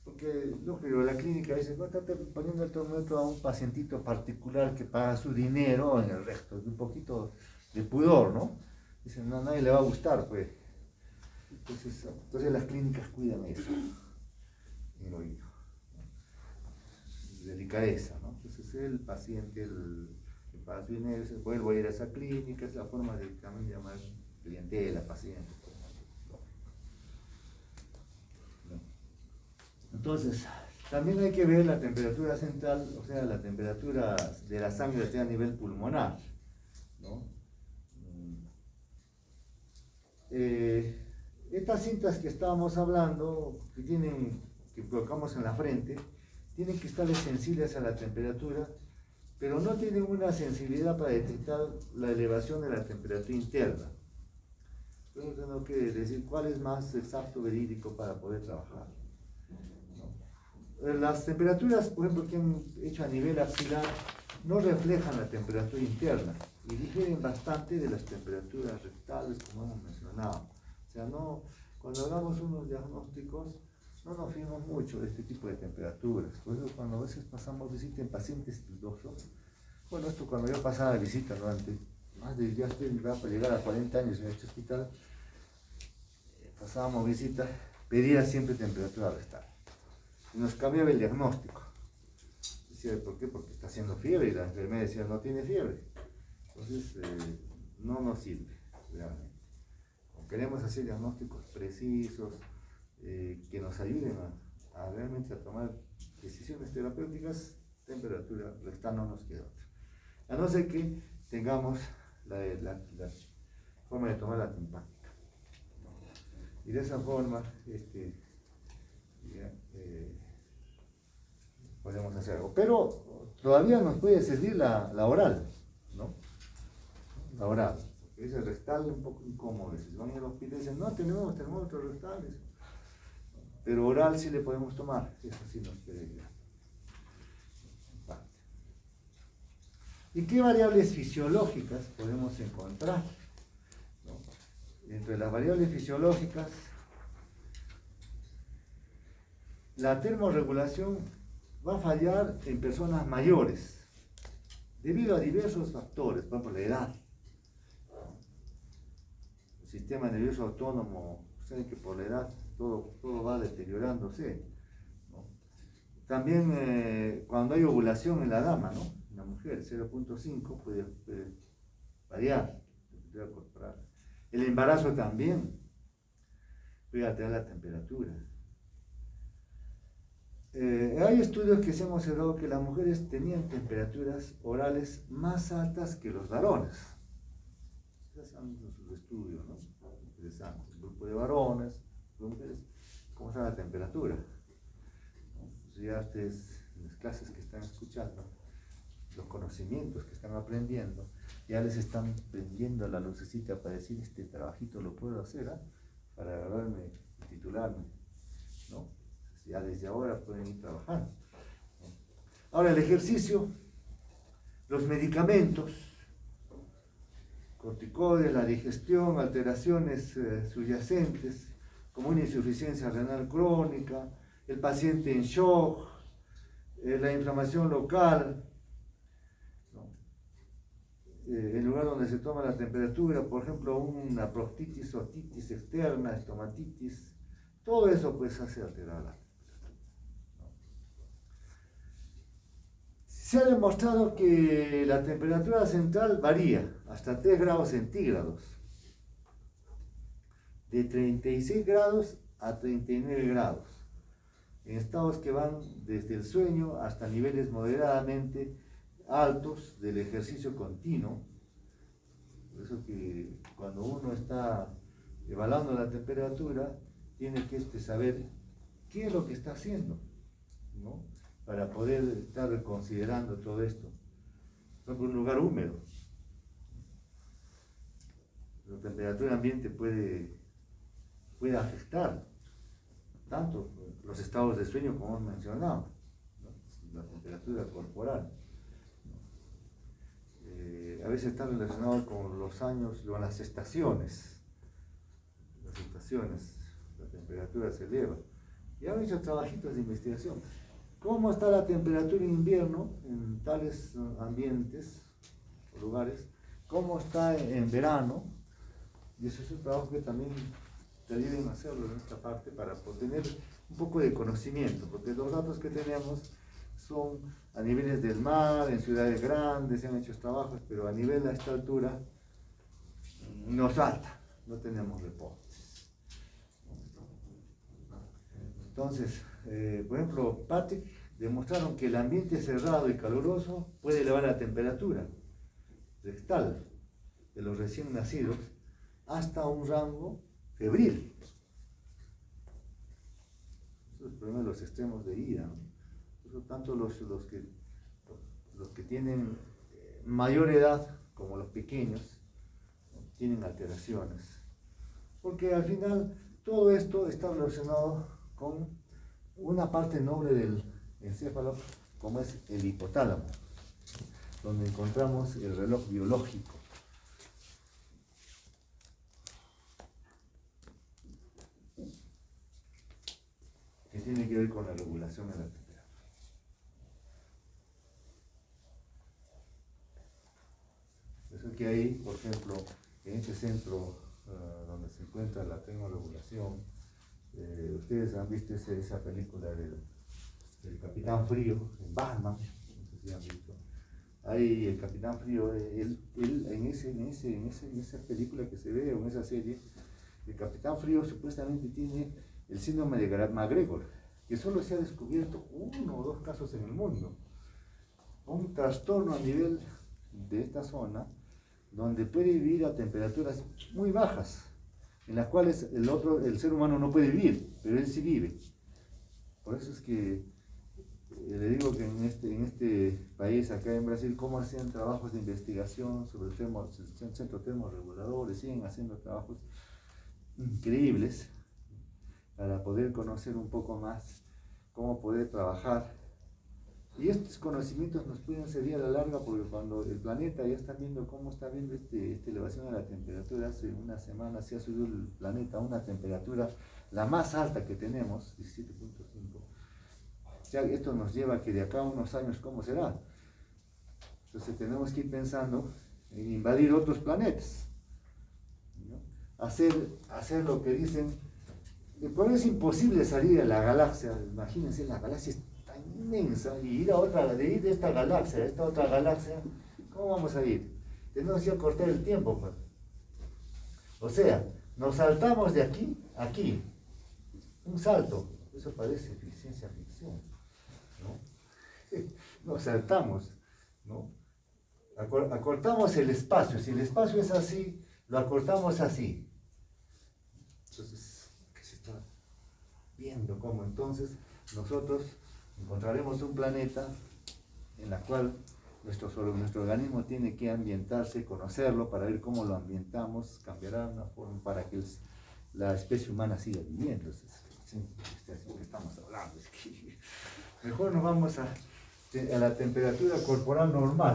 Porque, lógico, la clínica dice, no, está poniendo el termómetro a un pacientito particular que paga su dinero en el resto, un poquito de pudor, ¿no? Dicen, no, a nadie le va a gustar, pues. Entonces las clínicas cuidan eso, el oído, ¿no? Delicadeza, ¿no? Entonces el paciente, el paga su dinero, se vuelve a ir a esa clínica, es la forma de también llamar clientela, paciente, por ejemplo. ¿No? Entonces, también hay que ver la temperatura central, o sea, la temperatura de la sangre a nivel pulmonar, ¿no? Estas cintas que estábamos hablando, que colocamos en la frente, tienen que estar sensibles a la temperatura, pero no tienen una sensibilidad para detectar la elevación de la temperatura interna. Entonces tengo que decir cuál es más exacto, verídico para poder trabajar, ¿no? Las temperaturas, por ejemplo, que han hecho a nivel axilar, no reflejan la temperatura interna y difieren bastante de las temperaturas rectales, como hemos mencionado. O sea, no, cuando hagamos unos diagnósticos, no nos fijamos mucho de este tipo de temperaturas. Por eso cuando a veces pasamos visita en pacientes dudosos, bueno, esto cuando yo pasaba de visita, ¿no? Antes, más de, ya estoy para llegar a 40 años en este hospital, pasábamos visita, pedía siempre temperatura rectal. Y nos cambiaba el diagnóstico. Decía, ¿por qué? Porque está haciendo fiebre, y la enfermera decía, no tiene fiebre. Entonces, no nos sirve, realmente. Queremos hacer diagnósticos precisos, que nos ayuden a realmente a tomar decisiones terapéuticas, temperatura rectal no nos queda otra. A no ser que tengamos la forma de tomar la tempática. Y de esa forma, podemos hacer algo. Pero todavía nos puede servir la oral, ¿no? La oral. Es el rectal un poco incómodo. Si van al hospital y dicen, no tenemos termómetros rectales, pero oral sí le podemos tomar. Eso sí nos puede ayudar. ¿Y qué variables fisiológicas podemos encontrar? ¿No? Entre las variables fisiológicas, la termorregulación va a fallar en personas mayores debido a diversos factores, por ejemplo, la edad. El sistema nervioso autónomo, saben que por la edad todo va deteriorándose, ¿no? También cuando hay ovulación en la dama, ¿no? En la mujer, 0.5 puede variar la temperatura corporal. El embarazo también puede alterar la temperatura. Hay estudios que se han observado que las mujeres tenían temperaturas orales más altas que los varones. Esos son sus estudios, ¿no? Interesantes. Un grupo de varones, de mujeres, ¿cómo está la temperatura? ¿No? Pues ya ustedes, en las clases que están escuchando, los conocimientos que están aprendiendo, ya les están prendiendo la lucecita para decir, este trabajito lo puedo hacer, ¿eh? Para agarrarme y titularme, ¿no? Ya desde ahora pueden ir trabajando. Ahora el ejercicio, los medicamentos, corticoides, la digestión, alteraciones subyacentes, como una insuficiencia renal crónica, el paciente en shock, la inflamación local, ¿no? El lugar donde se toma la temperatura, por ejemplo, una proctitis, otitis externa, estomatitis, todo eso pues hace alterar la. Se ha demostrado que la temperatura central varía hasta 3 grados centígrados, de 36 grados a 39 grados, en estados que van desde el sueño hasta niveles moderadamente altos del ejercicio continuo. Por eso que cuando uno está evaluando la temperatura, tiene que saber qué es lo que está haciendo, ¿no? Para poder estar considerando todo esto. Por ejemplo, un lugar húmedo. La temperatura ambiente puede afectar tanto los estados de sueño como hemos mencionado, ¿no? La temperatura corporal. a veces está relacionado con los años, con las estaciones. Las estaciones, la temperatura se eleva. Y han hecho trabajitos de investigación. ¿Cómo está la temperatura en invierno en tales ambientes o lugares? ¿Cómo está en verano? Y eso es un trabajo que también deben hacerlo en esta parte para tener un poco de conocimiento, porque los datos que tenemos son a niveles del mar, en ciudades grandes, se han hecho trabajos, pero a nivel a esta altura nos falta, no tenemos reportes. Entonces, por ejemplo, Patrick demostraron que el ambiente cerrado y caluroso puede elevar la temperatura rectal de los recién nacidos hasta un rango febril. Eso es el problema de los extremos de ira, ¿no? Por eso tanto los que tienen mayor edad como los pequeños, ¿no?, tienen alteraciones. Porque al final todo esto está relacionado con una parte noble del encéfalo, como es el hipotálamo, donde encontramos el reloj biológico. Que tiene que ver con la regulación de la temperatura. Eso que ahí, por ejemplo, en este centro donde se encuentra la termorregulación, ustedes han visto esa película del Capitán Frío, en Batman, no sé si han visto. Ahí el Capitán Frío, él en esa película que se ve, o en esa serie, el Capitán Frío supuestamente tiene el síndrome de MacGregor, que solo se ha descubierto 1 o 2 casos en el mundo. Un trastorno a nivel de esta zona, donde puede vivir a temperaturas muy bajas, en las cuales el ser humano no puede vivir, pero él sí vive. Por eso es que le digo que en este país, acá en Brasil, cómo hacían trabajos de investigación sobre el centro termorregulador, siguen haciendo trabajos increíbles para poder conocer un poco más cómo poder trabajar. Y estos conocimientos nos pueden servir a la larga, porque cuando el planeta ya está viendo cómo está viendo esta elevación de la temperatura, hace una semana se ha subido el planeta a una temperatura la más alta que tenemos, 17.5. Ya esto nos lleva a que de acá a unos años, ¿cómo será? Entonces tenemos que ir pensando en invadir otros planetas, ¿no? Hacer lo que dicen, pero es imposible salir a la galaxia. Imagínense, la galaxia es tan inmensa, y de ir de esta galaxia a esta otra galaxia, ¿cómo vamos a ir? Tenemos que cortar el tiempo, pues. O sea, nos saltamos de aquí a aquí, un salto. Eso parece ciencia ficción, ¿no? Nos saltamos, ¿no? Acortamos el espacio. Si el espacio es así, lo acortamos así. Entonces, ¿qué se está viendo? ¿Cómo? Entonces, nosotros encontraremos un planeta en el cual nuestro organismo tiene que ambientarse, conocerlo, para ver cómo lo ambientamos, cambiará una forma para que la especie humana siga viviendo. Así que estamos hablando. Es que mejor nos vamos a la temperatura corporal normal.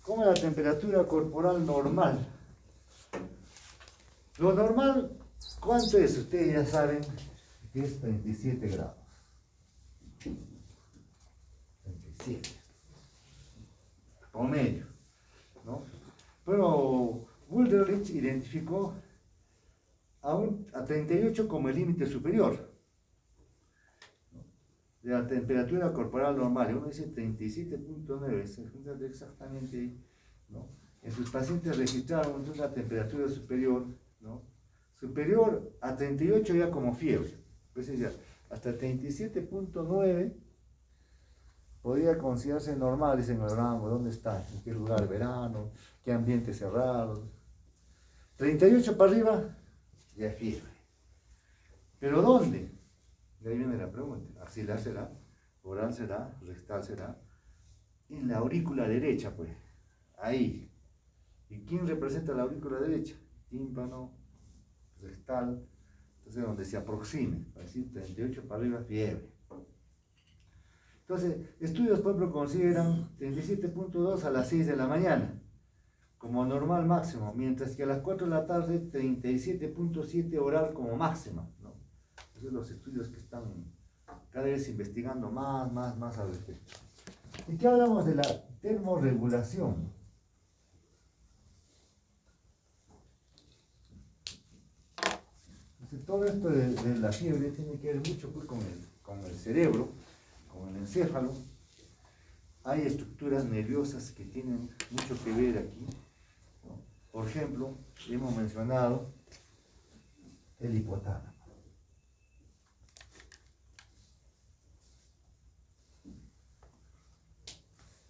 ¿Cómo es la temperatura corporal normal? Lo normal, ¿cuánto es? Ustedes ya saben que es 37 grados. 37. Promedio, ¿no? Pero Wunderlich identificó a 38 como el límite superior de la temperatura corporal normal. Uno dice 37.9, exactamente ahí, ¿no? En sus pacientes registraron una temperatura superior, ¿no? Superior a 38 ya como fiebre. Pues ya, hasta 37.9 podría considerarse normal, dicen el rango. ¿Dónde está? ¿En qué lugar? ¿Verano? ¿Qué ambiente cerrado? 38 para arriba, ya es fiebre. ¿Pero dónde? Y ahí viene la pregunta. Axilar será, oral será, rectal será. En la aurícula derecha, pues. Ahí. ¿Y quién representa la aurícula derecha? Tímpano, rectal. Entonces, donde se aproxime. Para decir 38 para arriba, fiebre. Entonces, estudios, por ejemplo, consideran 37.2 a las 6 de la mañana como normal máximo, mientras que a las 4 de la tarde 37.7 oral como máxima, ¿no? Esos son los estudios que están cada vez investigando más al respecto. ¿Y qué hablamos de la termorregulación? Entonces, todo esto de la fiebre tiene que ver mucho pues, con el cerebro, con el encéfalo. Hay estructuras nerviosas que tienen mucho que ver aquí, ¿no? Por ejemplo, hemos mencionado el hipotálamo.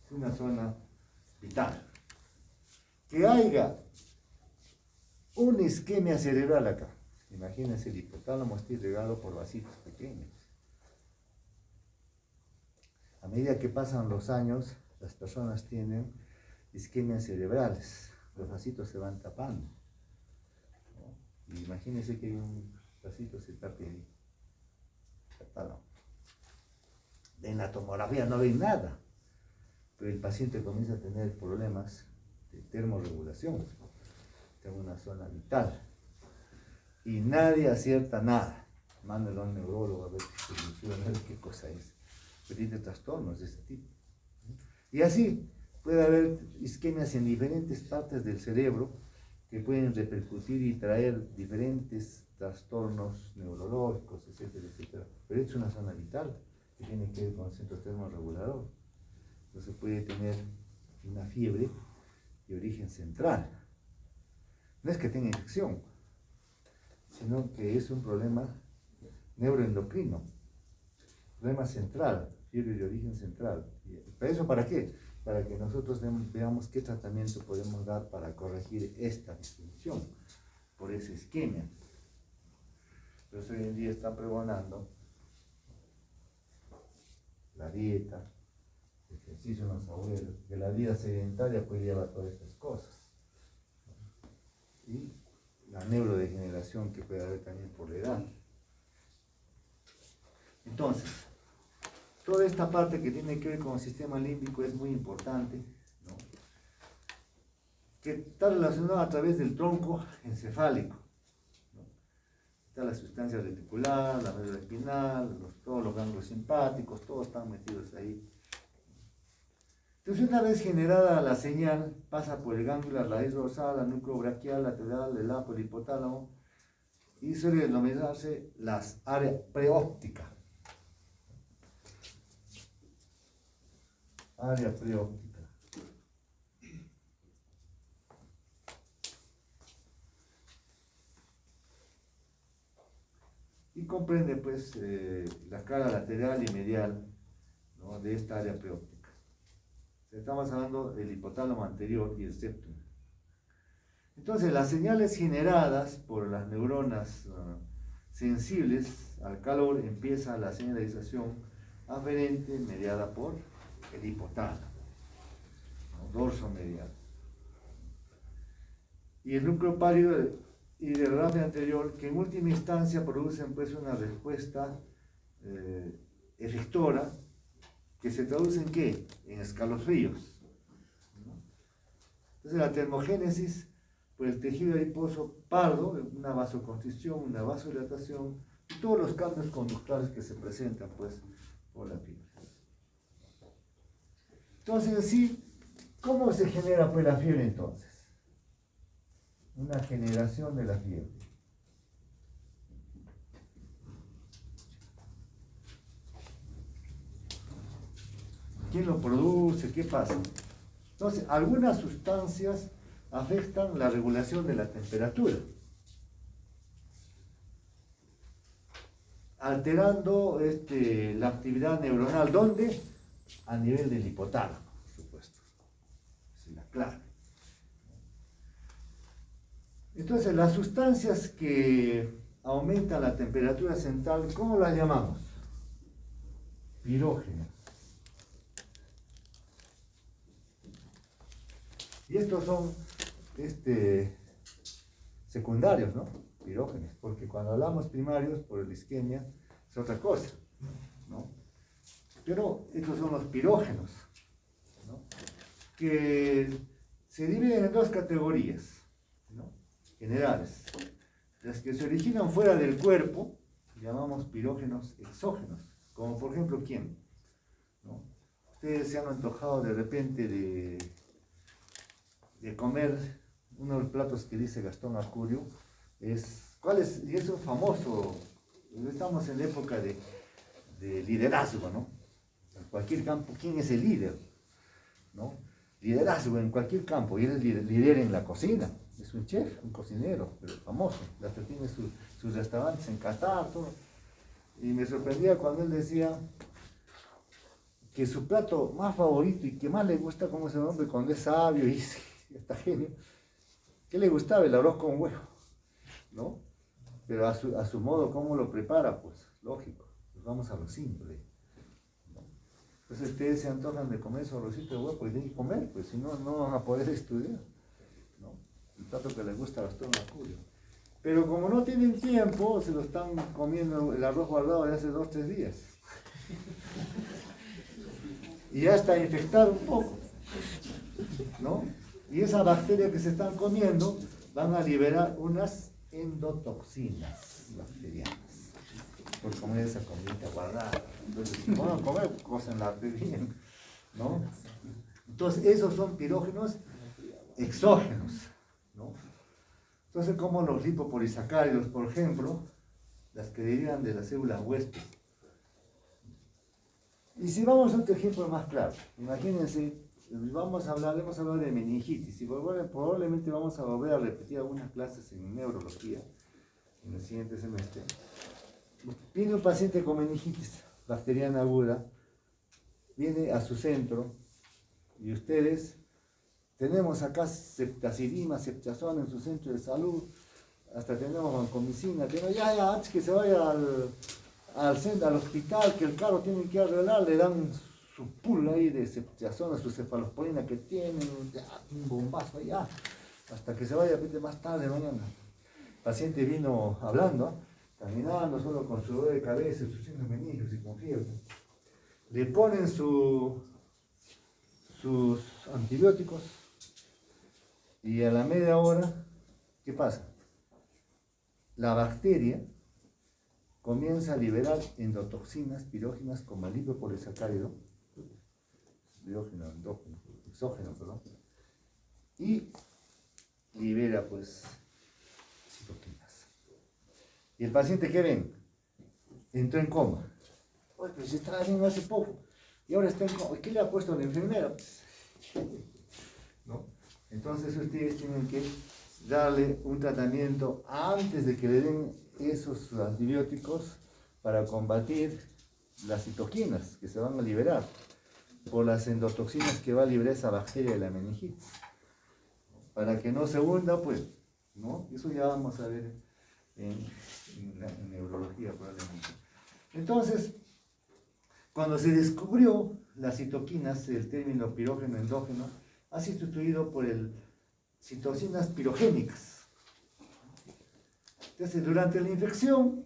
Es una zona vital. Que haya una isquemia cerebral acá. Imagínense, el hipotálamo está irrigado por vasitos pequeños. A medida que pasan los años, las personas tienen isquemias cerebrales. Los vasitos se van tapando, ¿no? Y imagínense que un vasito se tape ahí. En la tomografía no ven nada, pero el paciente comienza a tener problemas de termorregulación. Está en una zona vital. Y nadie acierta nada. Mándalo a un neurólogo a ver qué solución, a ver qué cosa es. Pero tiene trastornos de ese tipo. Y así puede haber isquemias en diferentes partes del cerebro que pueden repercutir y traer diferentes trastornos neurológicos, etcétera, etcétera. Pero es una zona vital que tiene que ver con el centro termorregulador. Entonces puede tener una fiebre de origen central. No es que tenga infección, sino que es un problema neuroendocrino, problema central, fiebre de origen central. ¿Para eso para qué? Para que nosotros veamos qué tratamiento podemos dar para corregir esta disfunción por esa isquemia. Entonces hoy en día está pregonando la dieta, el ejercicio en los abuelos, que la vida sedentaria puede llevar a todas estas cosas. Y la neurodegeneración que puede haber también por la edad. Entonces, toda esta parte que tiene que ver con el sistema límbico es muy importante, ¿no? Que está relacionada a través del tronco encefálico, ¿no? Está la sustancia reticular, la médula espinal, todos los ganglios simpáticos, todos están metidos ahí. Entonces, una vez generada la señal, pasa por el ganglio, la raíz dorsal, la núcleo braquial, lateral, el apo, el hipotálamo, y suele denominarse las áreas preópticas. Área preóptica. Y comprende pues la cara lateral y medial, ¿no? De esta área preóptica. Estamos hablando del hipotálamo anterior y el septum. Entonces, las señales generadas por las neuronas sensibles al calor empieza la señalización aferente mediada por el hipotálamo, ¿no? Dorso medial. Y el núcleo pálido y del rafe anterior, que en última instancia producen pues una respuesta efectora, que se traduce en ¿qué? En escalofríos, ¿no? Entonces la termogénesis, pues el tejido adiposo pardo, una vasoconstricción, una vasodilatación, y todos los cambios conductuales que se presentan pues por la fiebre. Entonces, sí, ¿cómo se genera pues la fiebre entonces? Una generación de la fiebre. ¿Quién lo produce? ¿Qué pasa? Entonces, algunas sustancias afectan la regulación de la temperatura, alterando la actividad neuronal. ¿Dónde? A nivel del hipotálamo, por supuesto. Esa es la clave. Entonces, las sustancias que aumentan la temperatura central, ¿cómo las llamamos? Pirógenos. Y estos son secundarios, ¿no? Pirógenos, porque cuando hablamos primarios por el isquemia es otra cosa, ¿no? Pero estos son los pirógenos, ¿no? Que se dividen en dos categorías, ¿no? Generales. Las que se originan fuera del cuerpo, llamamos pirógenos exógenos, como por ejemplo, ¿quién? ¿No? Ustedes se han antojado de repente de comer uno de los platos que dice Gastón Acurio, ¿cuál es? Y es un famoso, estamos en la época de liderazgo, ¿no? En cualquier campo, ¿quién es el líder? ¿No? Liderazgo en cualquier campo, y él es líder en la cocina, es un chef, un cocinero, pero famoso, hasta tiene sus restaurantes en Qatar, todo. Y me sorprendía cuando él decía que su plato más favorito y que más le gusta, como ese hombre, cuando es sabio y está genio, que le gustaba el arroz con huevo, ¿no? Pero a su modo, ¿cómo lo prepara? Pues lógico, pues vamos a lo simple, ¿no? Entonces ustedes se antojan de comer su arrocito de huevo y tienen que comer, pues si no, no van a poder estudiar, ¿no? El plato que les gusta a Gastón Acurio. Pero como no tienen tiempo, se lo están comiendo el arroz guardado de hace 2 o 3 días. Y ya está infectado un poco, ¿no? Y esa bacteria que se están comiendo van a liberar unas endotoxinas bacterianas por comer esa comida guardada. Entonces, si van a comer, cósenla bien, ¿no? Entonces, esos son pirógenos exógenos, ¿no? Entonces, como los lipopolisacáridos, por ejemplo, las que derivan de las células huésped. Y si vamos a otro ejemplo más claro, imagínense, hemos hablado de meningitis, y probablemente vamos a volver a repetir algunas clases en neurología en el siguiente semestre. Viene un paciente con meningitis bacteriana aguda, viene a su centro, y ustedes, tenemos acá ceftazidima, ceftazona en su centro de salud, hasta tenemos vancomicina, ya, antes que se vaya al hospital, que el carro tiene que arreglar, le dan su pool ahí de ceftazona, su cefalosporina que tiene, un bombazo allá, hasta que se vaya más tarde mañana. El paciente vino hablando, caminando solo con su dolor de cabeza, sus signos meningios y con fiebre. Le ponen sus antibióticos y a la media hora, ¿qué pasa? La bacteria comienza a liberar endotoxinas pirógenas como el lipopolisacárido, exógeno, perdón, y libera pues citoquinas. Y el paciente, ¿qué ven? Entró en coma. Oye, pero se estaba bien hace poco y ahora está en coma. ¿Qué le ha puesto la enfermera? ¿No? Entonces ustedes tienen que darle un tratamiento antes de que le den esos antibióticos para combatir las citoquinas que se van a liberar por las endotoxinas que va a liberar esa bacteria de la meningitis, para que no se hunda, pues, ¿no? Eso ya vamos a ver en neurología probablemente. Entonces, cuando se descubrió las citoquinas, el término pirógeno endógeno ha sido sustituido por el citocinas pirogénicas. Entonces, durante la infección,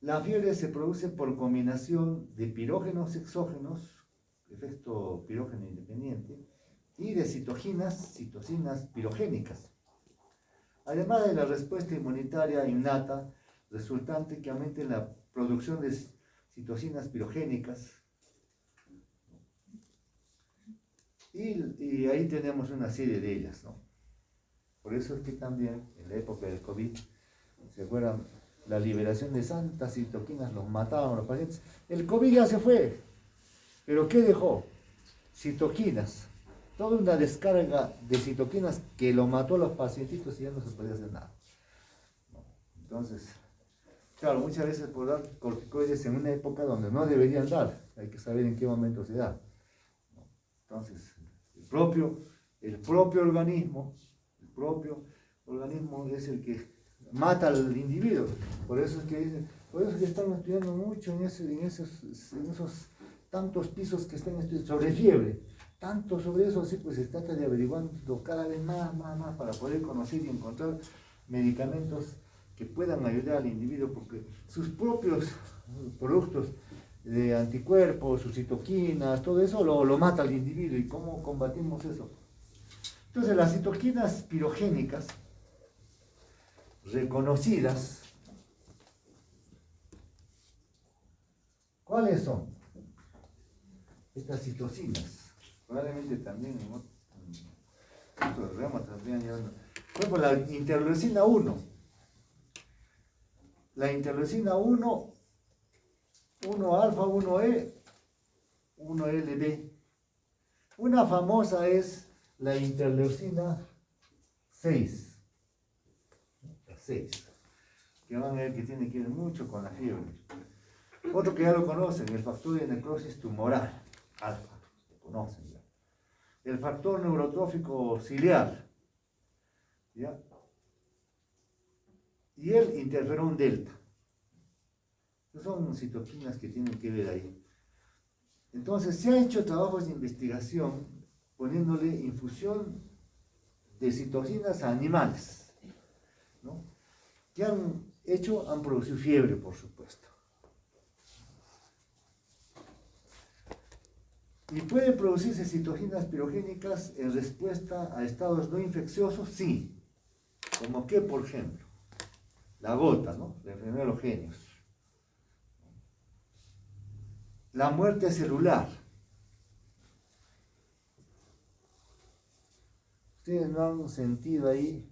la fiebre se produce por combinación de pirógenos exógenos, efecto pirógeno independiente, y de citocinas pirogénicas. Además de la respuesta inmunitaria innata resultante que aumente la producción de citocinas pirogénicas. Y ahí tenemos una serie de ellas, ¿no? Por eso es que también en la época del COVID, ¿se acuerdan? La liberación de tantas citoquinas los mataban a los pacientes. El COVID ya se fue, pero ¿qué dejó? Citoquinas. Toda una descarga de citoquinas que lo mató a los pacientitos y ya no se podía hacer nada. Entonces, claro, muchas veces por dar corticoides en una época donde no deberían dar, hay que saber en qué momento se da. Entonces, el propio organismo es el que mata al individuo. Por eso es que están estudiando mucho en esos tantos pisos que están estudiando sobre fiebre. Tanto sobre eso, así pues se trata de averiguando cada vez más para poder conocer y encontrar medicamentos que puedan ayudar al individuo, porque sus propios productos de anticuerpos, sus citoquinas, todo eso lo mata al individuo. ¿Y cómo combatimos eso? Entonces las citoquinas pirogénicas reconocidas, ¿cuáles son? Estas citocinas, probablemente también en otros ramos también llevando. Por ejemplo, la interleucina 1. La interleucina 1, 1 alfa, 1E, 1LB. Una famosa es la interleucina 6. La 6. Que van a ver que tiene que ver mucho con la fiebre. Otro que ya lo conocen, el factor de necrosis tumoral, alfa, lo conocen ya. El factor neurotrófico ciliar, ¿ya? Y el interferón delta. Son citoquinas que tienen que ver ahí. Entonces, se han hecho trabajos de investigación poniéndole infusión de citocinas a animales, ¿no? Que han producido fiebre, por supuesto. ¿Y pueden producirse citocinas pirogénicas en respuesta a estados no infecciosos? Sí. ¿Como qué, por ejemplo? La gota, ¿no? La enfermedad de los genios. La muerte celular. Ustedes no han sentido ahí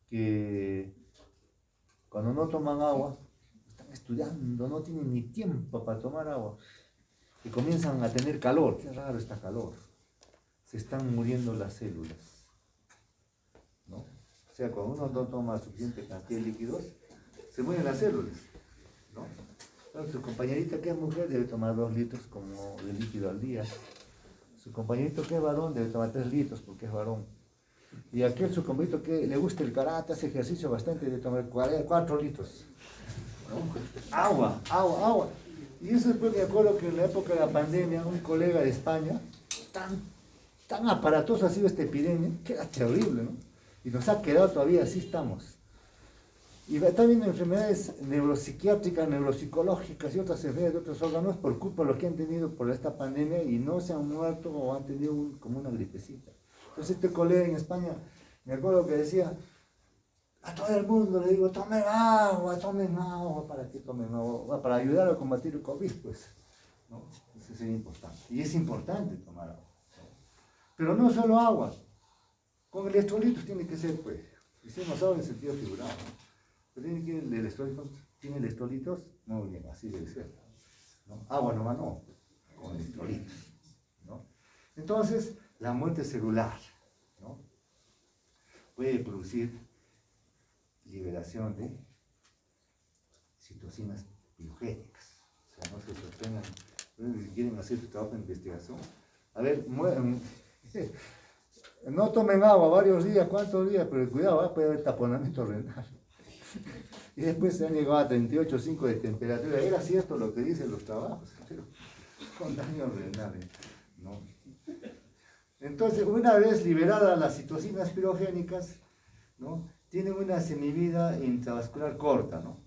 que cuando no toman agua, están estudiando, no tienen ni tiempo para tomar agua, y comienzan a tener calor. Qué raro está calor. Se están muriendo las células, ¿no? O sea, cuando uno no toma suficiente cantidad de líquidos, se mueren las células, ¿no? Entonces, su compañerita que es mujer debe tomar 2 litros como de líquido al día. Su compañerito que es varón debe tomar 3 litros porque es varón. Y aquel su compañerito que le gusta el karate, hace ejercicio bastante, debe tomar 4 litros, ¿no? Agua. Y eso después me acuerdo que en la época de la pandemia, un colega de España, tan aparatoso ha sido esta epidemia, que era terrible, ¿no? Y nos ha quedado todavía, así estamos. Y está habiendo enfermedades neuropsiquiátricas, neuropsicológicas y otras enfermedades de otros órganos por culpa de lo que han tenido por esta pandemia y no se han muerto o han tenido como una gripecita. Entonces este colega en España, me acuerdo que decía, a todo el mundo le digo, tomen agua, ¿para qué tomen agua? Para ayudar a combatir el COVID, pues, ¿no? Eso es importante. Y es importante tomar agua, ¿no? Pero no solo agua, con electrolitos tiene que ser, pues, hicimos agua en sentido figurado, ¿no? Pero tiene que ¿tiene electrolitos? Muy bien, así debe ser, ¿no? Agua nomás no, con electrolitos, ¿no? Entonces, la muerte celular, ¿no? Puede producir liberación de citocinas pirogénicas. O sea, no se sorprendan. Si quieren hacer su trabajo de investigación, a ver, no tomen agua varios días, ¿cuántos días? Pero cuidado, puede haber taponamiento renal. Y después se han llegado a 38,5 de temperatura. Era cierto lo que dicen los trabajos, pero con daños renales, ¿no? Entonces, una vez liberadas las citocinas pirogénicas, ¿no? Tienen una semivida intravascular corta, ¿no?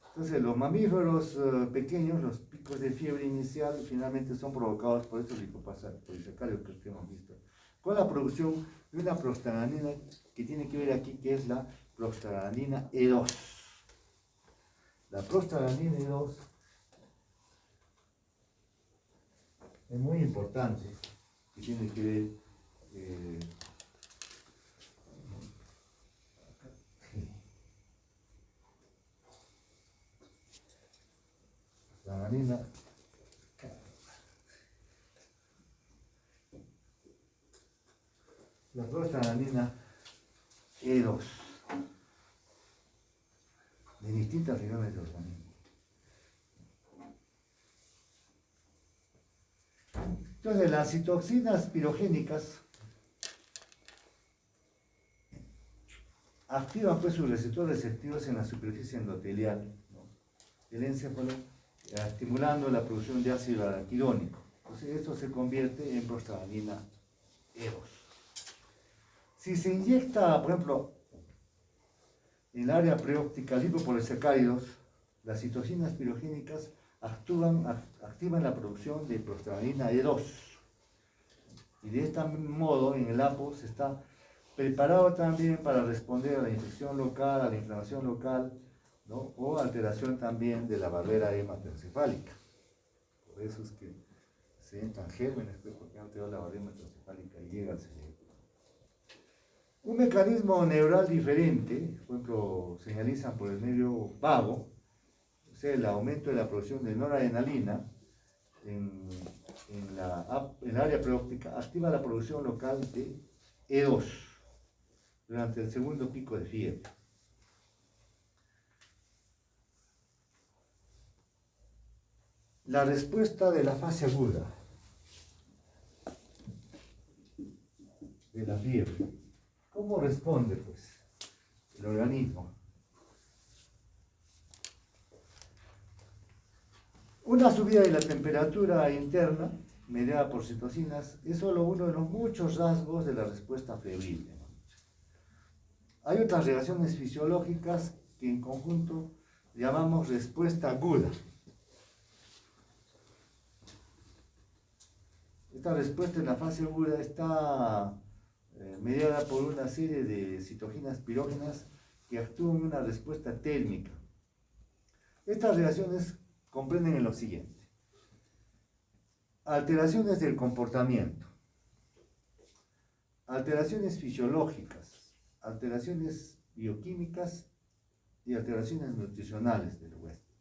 Entonces, los mamíferos pequeños, los picos de fiebre inicial, finalmente son provocados por estos liposacáridos que hemos visto, con la producción de una prostaglandina que tiene que ver aquí, que es la prostaglandina E2. La prostaglandina E2 es muy importante, que tiene que ver la prostaglandina E2 de distintas regiones del organismo. Entonces, las citoxinas pirogénicas activan pues sus receptores receptivos en la superficie endotelial, ¿no?, del encéfalo, estimulando la producción de ácido araquidónico. Entonces, esto se convierte en prostaglandina E2. Si se inyecta, por ejemplo, en el área preóptica lipopolisacáridos, las citocinas pirogénicas activan la producción de prostaglandina E2. Y de este modo, en el APO se está preparado también para responder a la infección local, a la inflamación local, ¿no? O alteración también de la barrera hematoencefálica. Por eso es que se entran gérmenes, porque alteró la barrera hematoencefálica y llega al cerebro. Un mecanismo neural diferente, por ejemplo, señalizan por el medio vago, o sea, el aumento de la producción de noradrenalina en el área preóptica, activa la producción local de E2 durante el segundo pico de fiebre. La respuesta de la fase aguda de la fiebre. ¿Cómo responde, pues, el organismo? Una subida de la temperatura interna, mediada por citocinas, es solo uno de los muchos rasgos de la respuesta febril. Hay otras reacciones fisiológicas que en conjunto llamamos respuesta aguda. Esta respuesta en la fase aguda está mediada por una serie de citoquinas pirógenas que actúan en una respuesta térmica. Estas reacciones comprenden en lo siguiente: alteraciones del comportamiento, alteraciones fisiológicas, alteraciones bioquímicas y alteraciones nutricionales del huésped.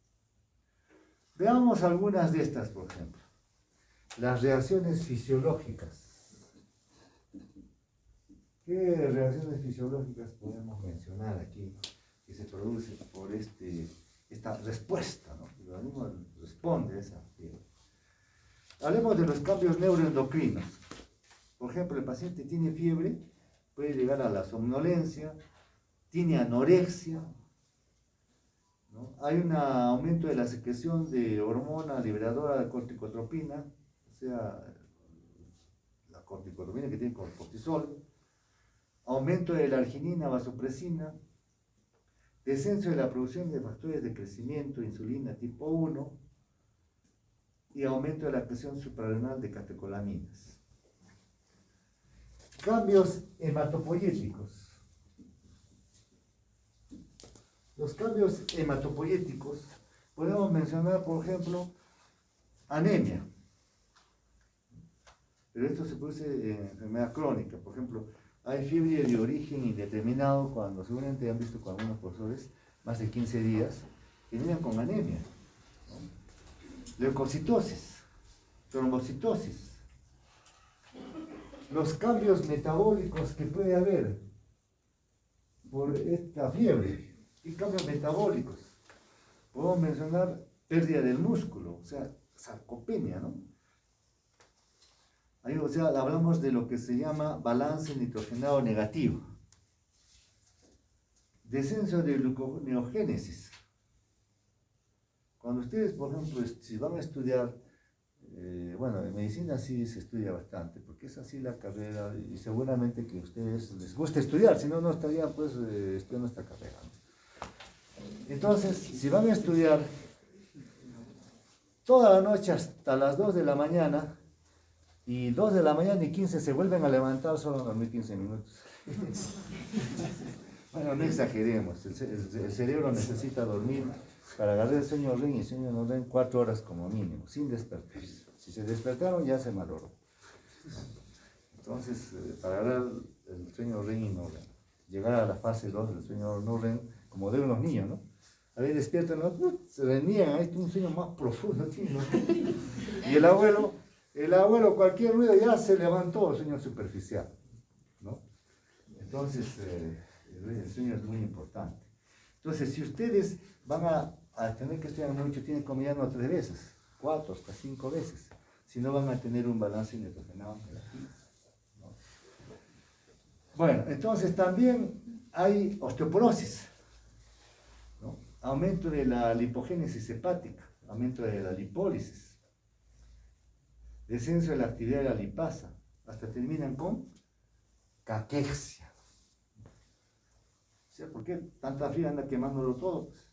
Veamos algunas de estas, por ejemplo. Las reacciones fisiológicas. ¿Qué reacciones fisiológicas podemos mencionar aquí que se producen por esta respuesta, ¿no? El organismo responde a esa fiebre. Hablemos de los cambios neuroendocrinos. Por ejemplo, el paciente tiene fiebre, puede llegar a la somnolencia, tiene anorexia, ¿no? Hay un aumento de la secreción de hormona liberadora de corticotropina, o sea, la corticotropina que tiene con el cortisol, aumento de la arginina, vasopresina, descenso de la producción de factores de crecimiento, insulina tipo 1 y aumento de la presión suprarrenal de catecolaminas. Cambios hematopoyéticos. Los cambios hematopoyéticos podemos mencionar, por ejemplo, anemia. Pero esto se produce en enfermedad crónica. Por ejemplo, hay fiebre de origen indeterminado cuando seguramente han visto con algunos profesores, más de 15 días, terminan con anemia, ¿no? Leucocitosis, trombocitosis. Los cambios metabólicos que puede haber por esta fiebre. ¿Qué cambios metabólicos? Podemos mencionar pérdida del músculo, o sea, sarcopenia, ¿no? Ahí, o sea, hablamos de lo que se llama balance nitrogenado negativo. Descenso de gluconeogénesis. Cuando ustedes, por ejemplo, si van a estudiar, bueno, en medicina sí se estudia bastante, porque es así la carrera y seguramente que a ustedes les gusta estudiar, si no, no estarían pues estudiando esta carrera, ¿no? Entonces, si van a estudiar toda la noche hasta las 2 de la mañana, y 2 de la mañana y 15 se vuelven a levantar, solo a dormir 15 minutos. Bueno, no exageremos, el cerebro necesita dormir para agarrar el sueño REM, y el sueño no REM 4 horas como mínimo, sin despertarse. Si se despertaron ya se malogró. Entonces, para agarrar el sueño REM y no REM, llegar a la fase 2 del sueño no REM, como deben los niños, ¿no? A ver, despiertan, ¿no? Se reniegan, hay un sueño más profundo aquí, ¿no? Y el abuelo, cualquier ruido ya se levantó, sueño superficial, ¿no? Entonces, el sueño es muy importante. Entonces, si ustedes van a tener que estudiar mucho, tienen que combinarlo 3 veces, 4 hasta 5 veces, si no van a tener un balance nitrogenado negativo, ¿no? Bueno, entonces también hay osteoporosis, ¿no? Aumento de la lipogénesis hepática, aumento de la lipólisis, descenso de la actividad de la lipasa, hasta terminan con caquexia. O sea, ¿por qué tanta fría anda quemándolo todo? Pues.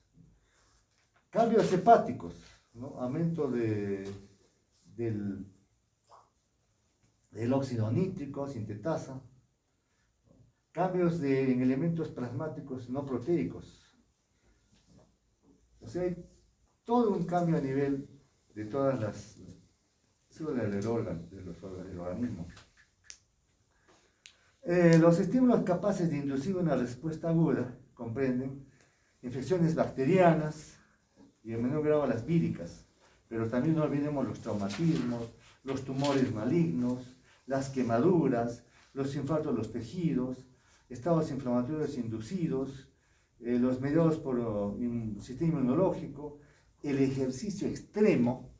Cambios hepáticos, ¿no? Aumento del óxido nítrico, sintetasa, cambios en elementos plasmáticos no proteicos. O sea, hay todo un cambio a nivel de todas las células del organismo. Los estímulos capaces de inducir una respuesta aguda comprenden infecciones bacterianas y en menor grado las víricas, pero también no olvidemos los traumatismos, los tumores malignos, las quemaduras, los infartos de los tejidos, estados inflamatorios inducidos, los mediados por el sistema inmunológico, el ejercicio extremo,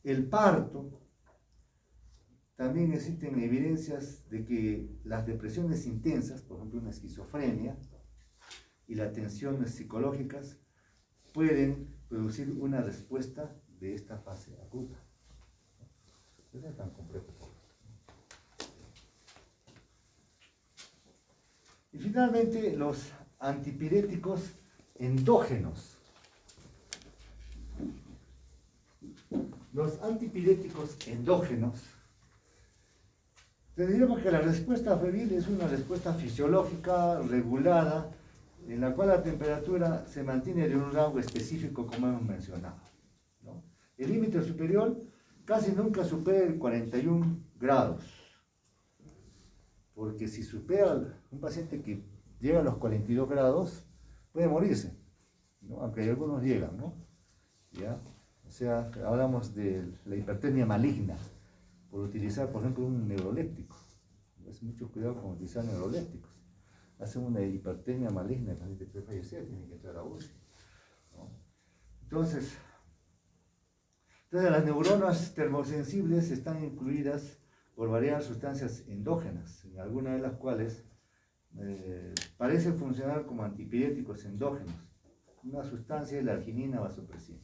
el parto. También existen evidencias de que las depresiones intensas, por ejemplo una esquizofrenia, y las tensiones psicológicas pueden producir una respuesta de esta fase aguda. No es tan complejo. Y finalmente, los antipiréticos endógenos. Los antipiréticos endógenos, tendríamos que la respuesta febril es una respuesta fisiológica regulada en la cual la temperatura se mantiene en un rango específico como hemos mencionado, ¿no? El límite superior casi nunca supera el 41 grados, porque si supera un paciente que llega a los 42 grados puede morirse, ¿no? Aunque algunos llegan, ¿no? ¿Ya? O sea, hablamos de la hipertermia maligna por utilizar, por ejemplo, un neuroléptico. Es mucho cuidado con utilizar neurolépticos. Hacen una hipertermia maligna, el paciente puede fallecer, tiene que entrar a UCI, ¿no? Entonces, las neuronas termosensibles están incluidas por varias sustancias endógenas, en algunas de las cuales parecen funcionar como antipiréticos endógenos. Una sustancia es la arginina vasopresina.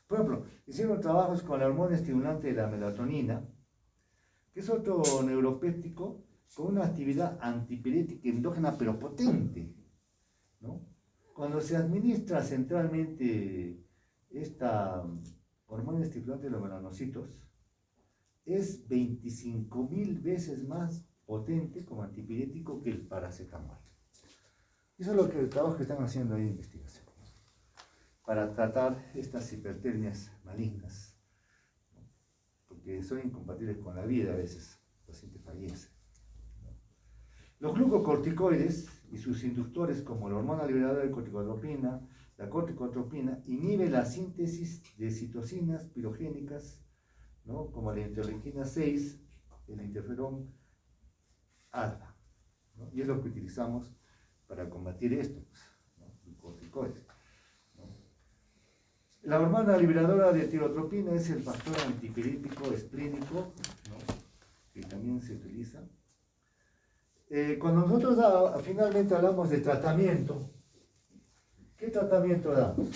Por ejemplo, hicieron trabajos con la hormona estimulante de la melatonina, que es otro neuropéptico con una actividad antipirética endógena pero potente, ¿no? Cuando se administra centralmente esta hormona estimulante de los melanocitos, es 25.000 veces más potente como antipirético que el paracetamol. Eso es lo que el trabajo que están haciendo ahí en investigación, para tratar estas hipertermias malignas, ¿no? Porque son incompatibles con la vida a veces, el paciente fallece, ¿no? Los glucocorticoides y sus inductores, como la hormona liberadora de corticotropina, la corticotropina, inhibe la síntesis de citocinas pirogénicas, ¿no? Como la interleuquina 6, el interferón alfa, ¿no? Y es lo que utilizamos para combatir esto, ¿no? Glucocorticoides. La hormona liberadora de tirotropina es el factor antipirético esplínico, ¿no? Que también se utiliza. Cuando nosotros finalmente hablamos de tratamiento, ¿qué tratamiento damos?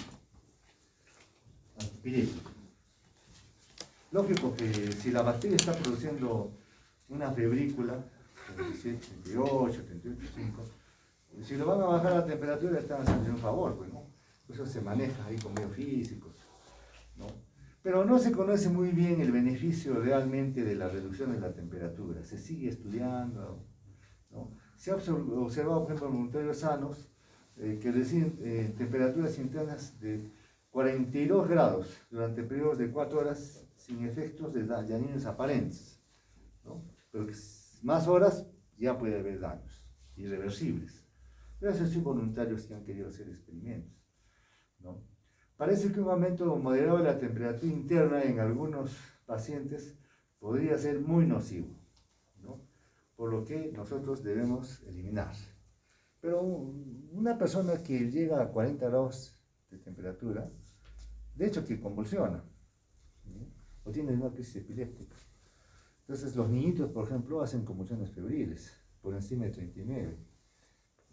Antipirético. Lógico que si la bacteria está produciendo una febrícula, 37, 38, 38,5, si lo van a bajar la temperatura están haciendo un favor, pues, ¿no? Eso se maneja ahí con medios físicos, ¿no? Pero no se conoce muy bien el beneficio realmente de la reducción de la temperatura. Se sigue estudiando, ¿no? Se ha observado, por ejemplo, en voluntarios sanos que reciben temperaturas internas de 42 grados durante periodos de 4 horas sin efectos de daños aparentes, ¿no? Pero que más horas ya puede haber daños irreversibles. Pero esos son voluntarios que han querido hacer experimentos, ¿no? Parece que un aumento moderado de la temperatura interna en algunos pacientes podría ser muy nocivo, ¿no? Por lo que nosotros debemos eliminar. Pero una persona que llega a 40 grados de temperatura, de hecho que convulsiona, ¿no? O tiene una crisis epiléptica. Entonces los niñitos, por ejemplo, hacen convulsiones febriles por encima de 39,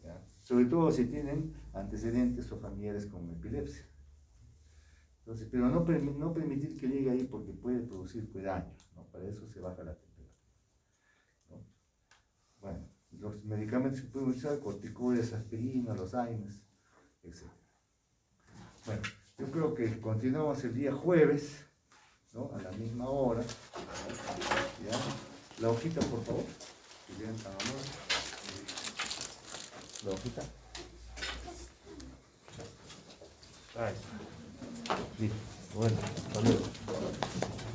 ¿ya? Sobre todo si tienen antecedentes o familiares con epilepsia. Entonces, pero no permitir que llegue ahí porque puede producir daño, ¿no? Para eso se baja la temperatura, ¿no? Bueno, los medicamentos que pueden usar, corticoides, aspirina, los AINES, etc. Bueno, Yo creo que continuamos el día jueves, ¿no? A la misma hora. ¿Ya? La hojita, por favor. Si bien tan amables. La hojita. Ahí está. Listo. Bueno, hasta luego.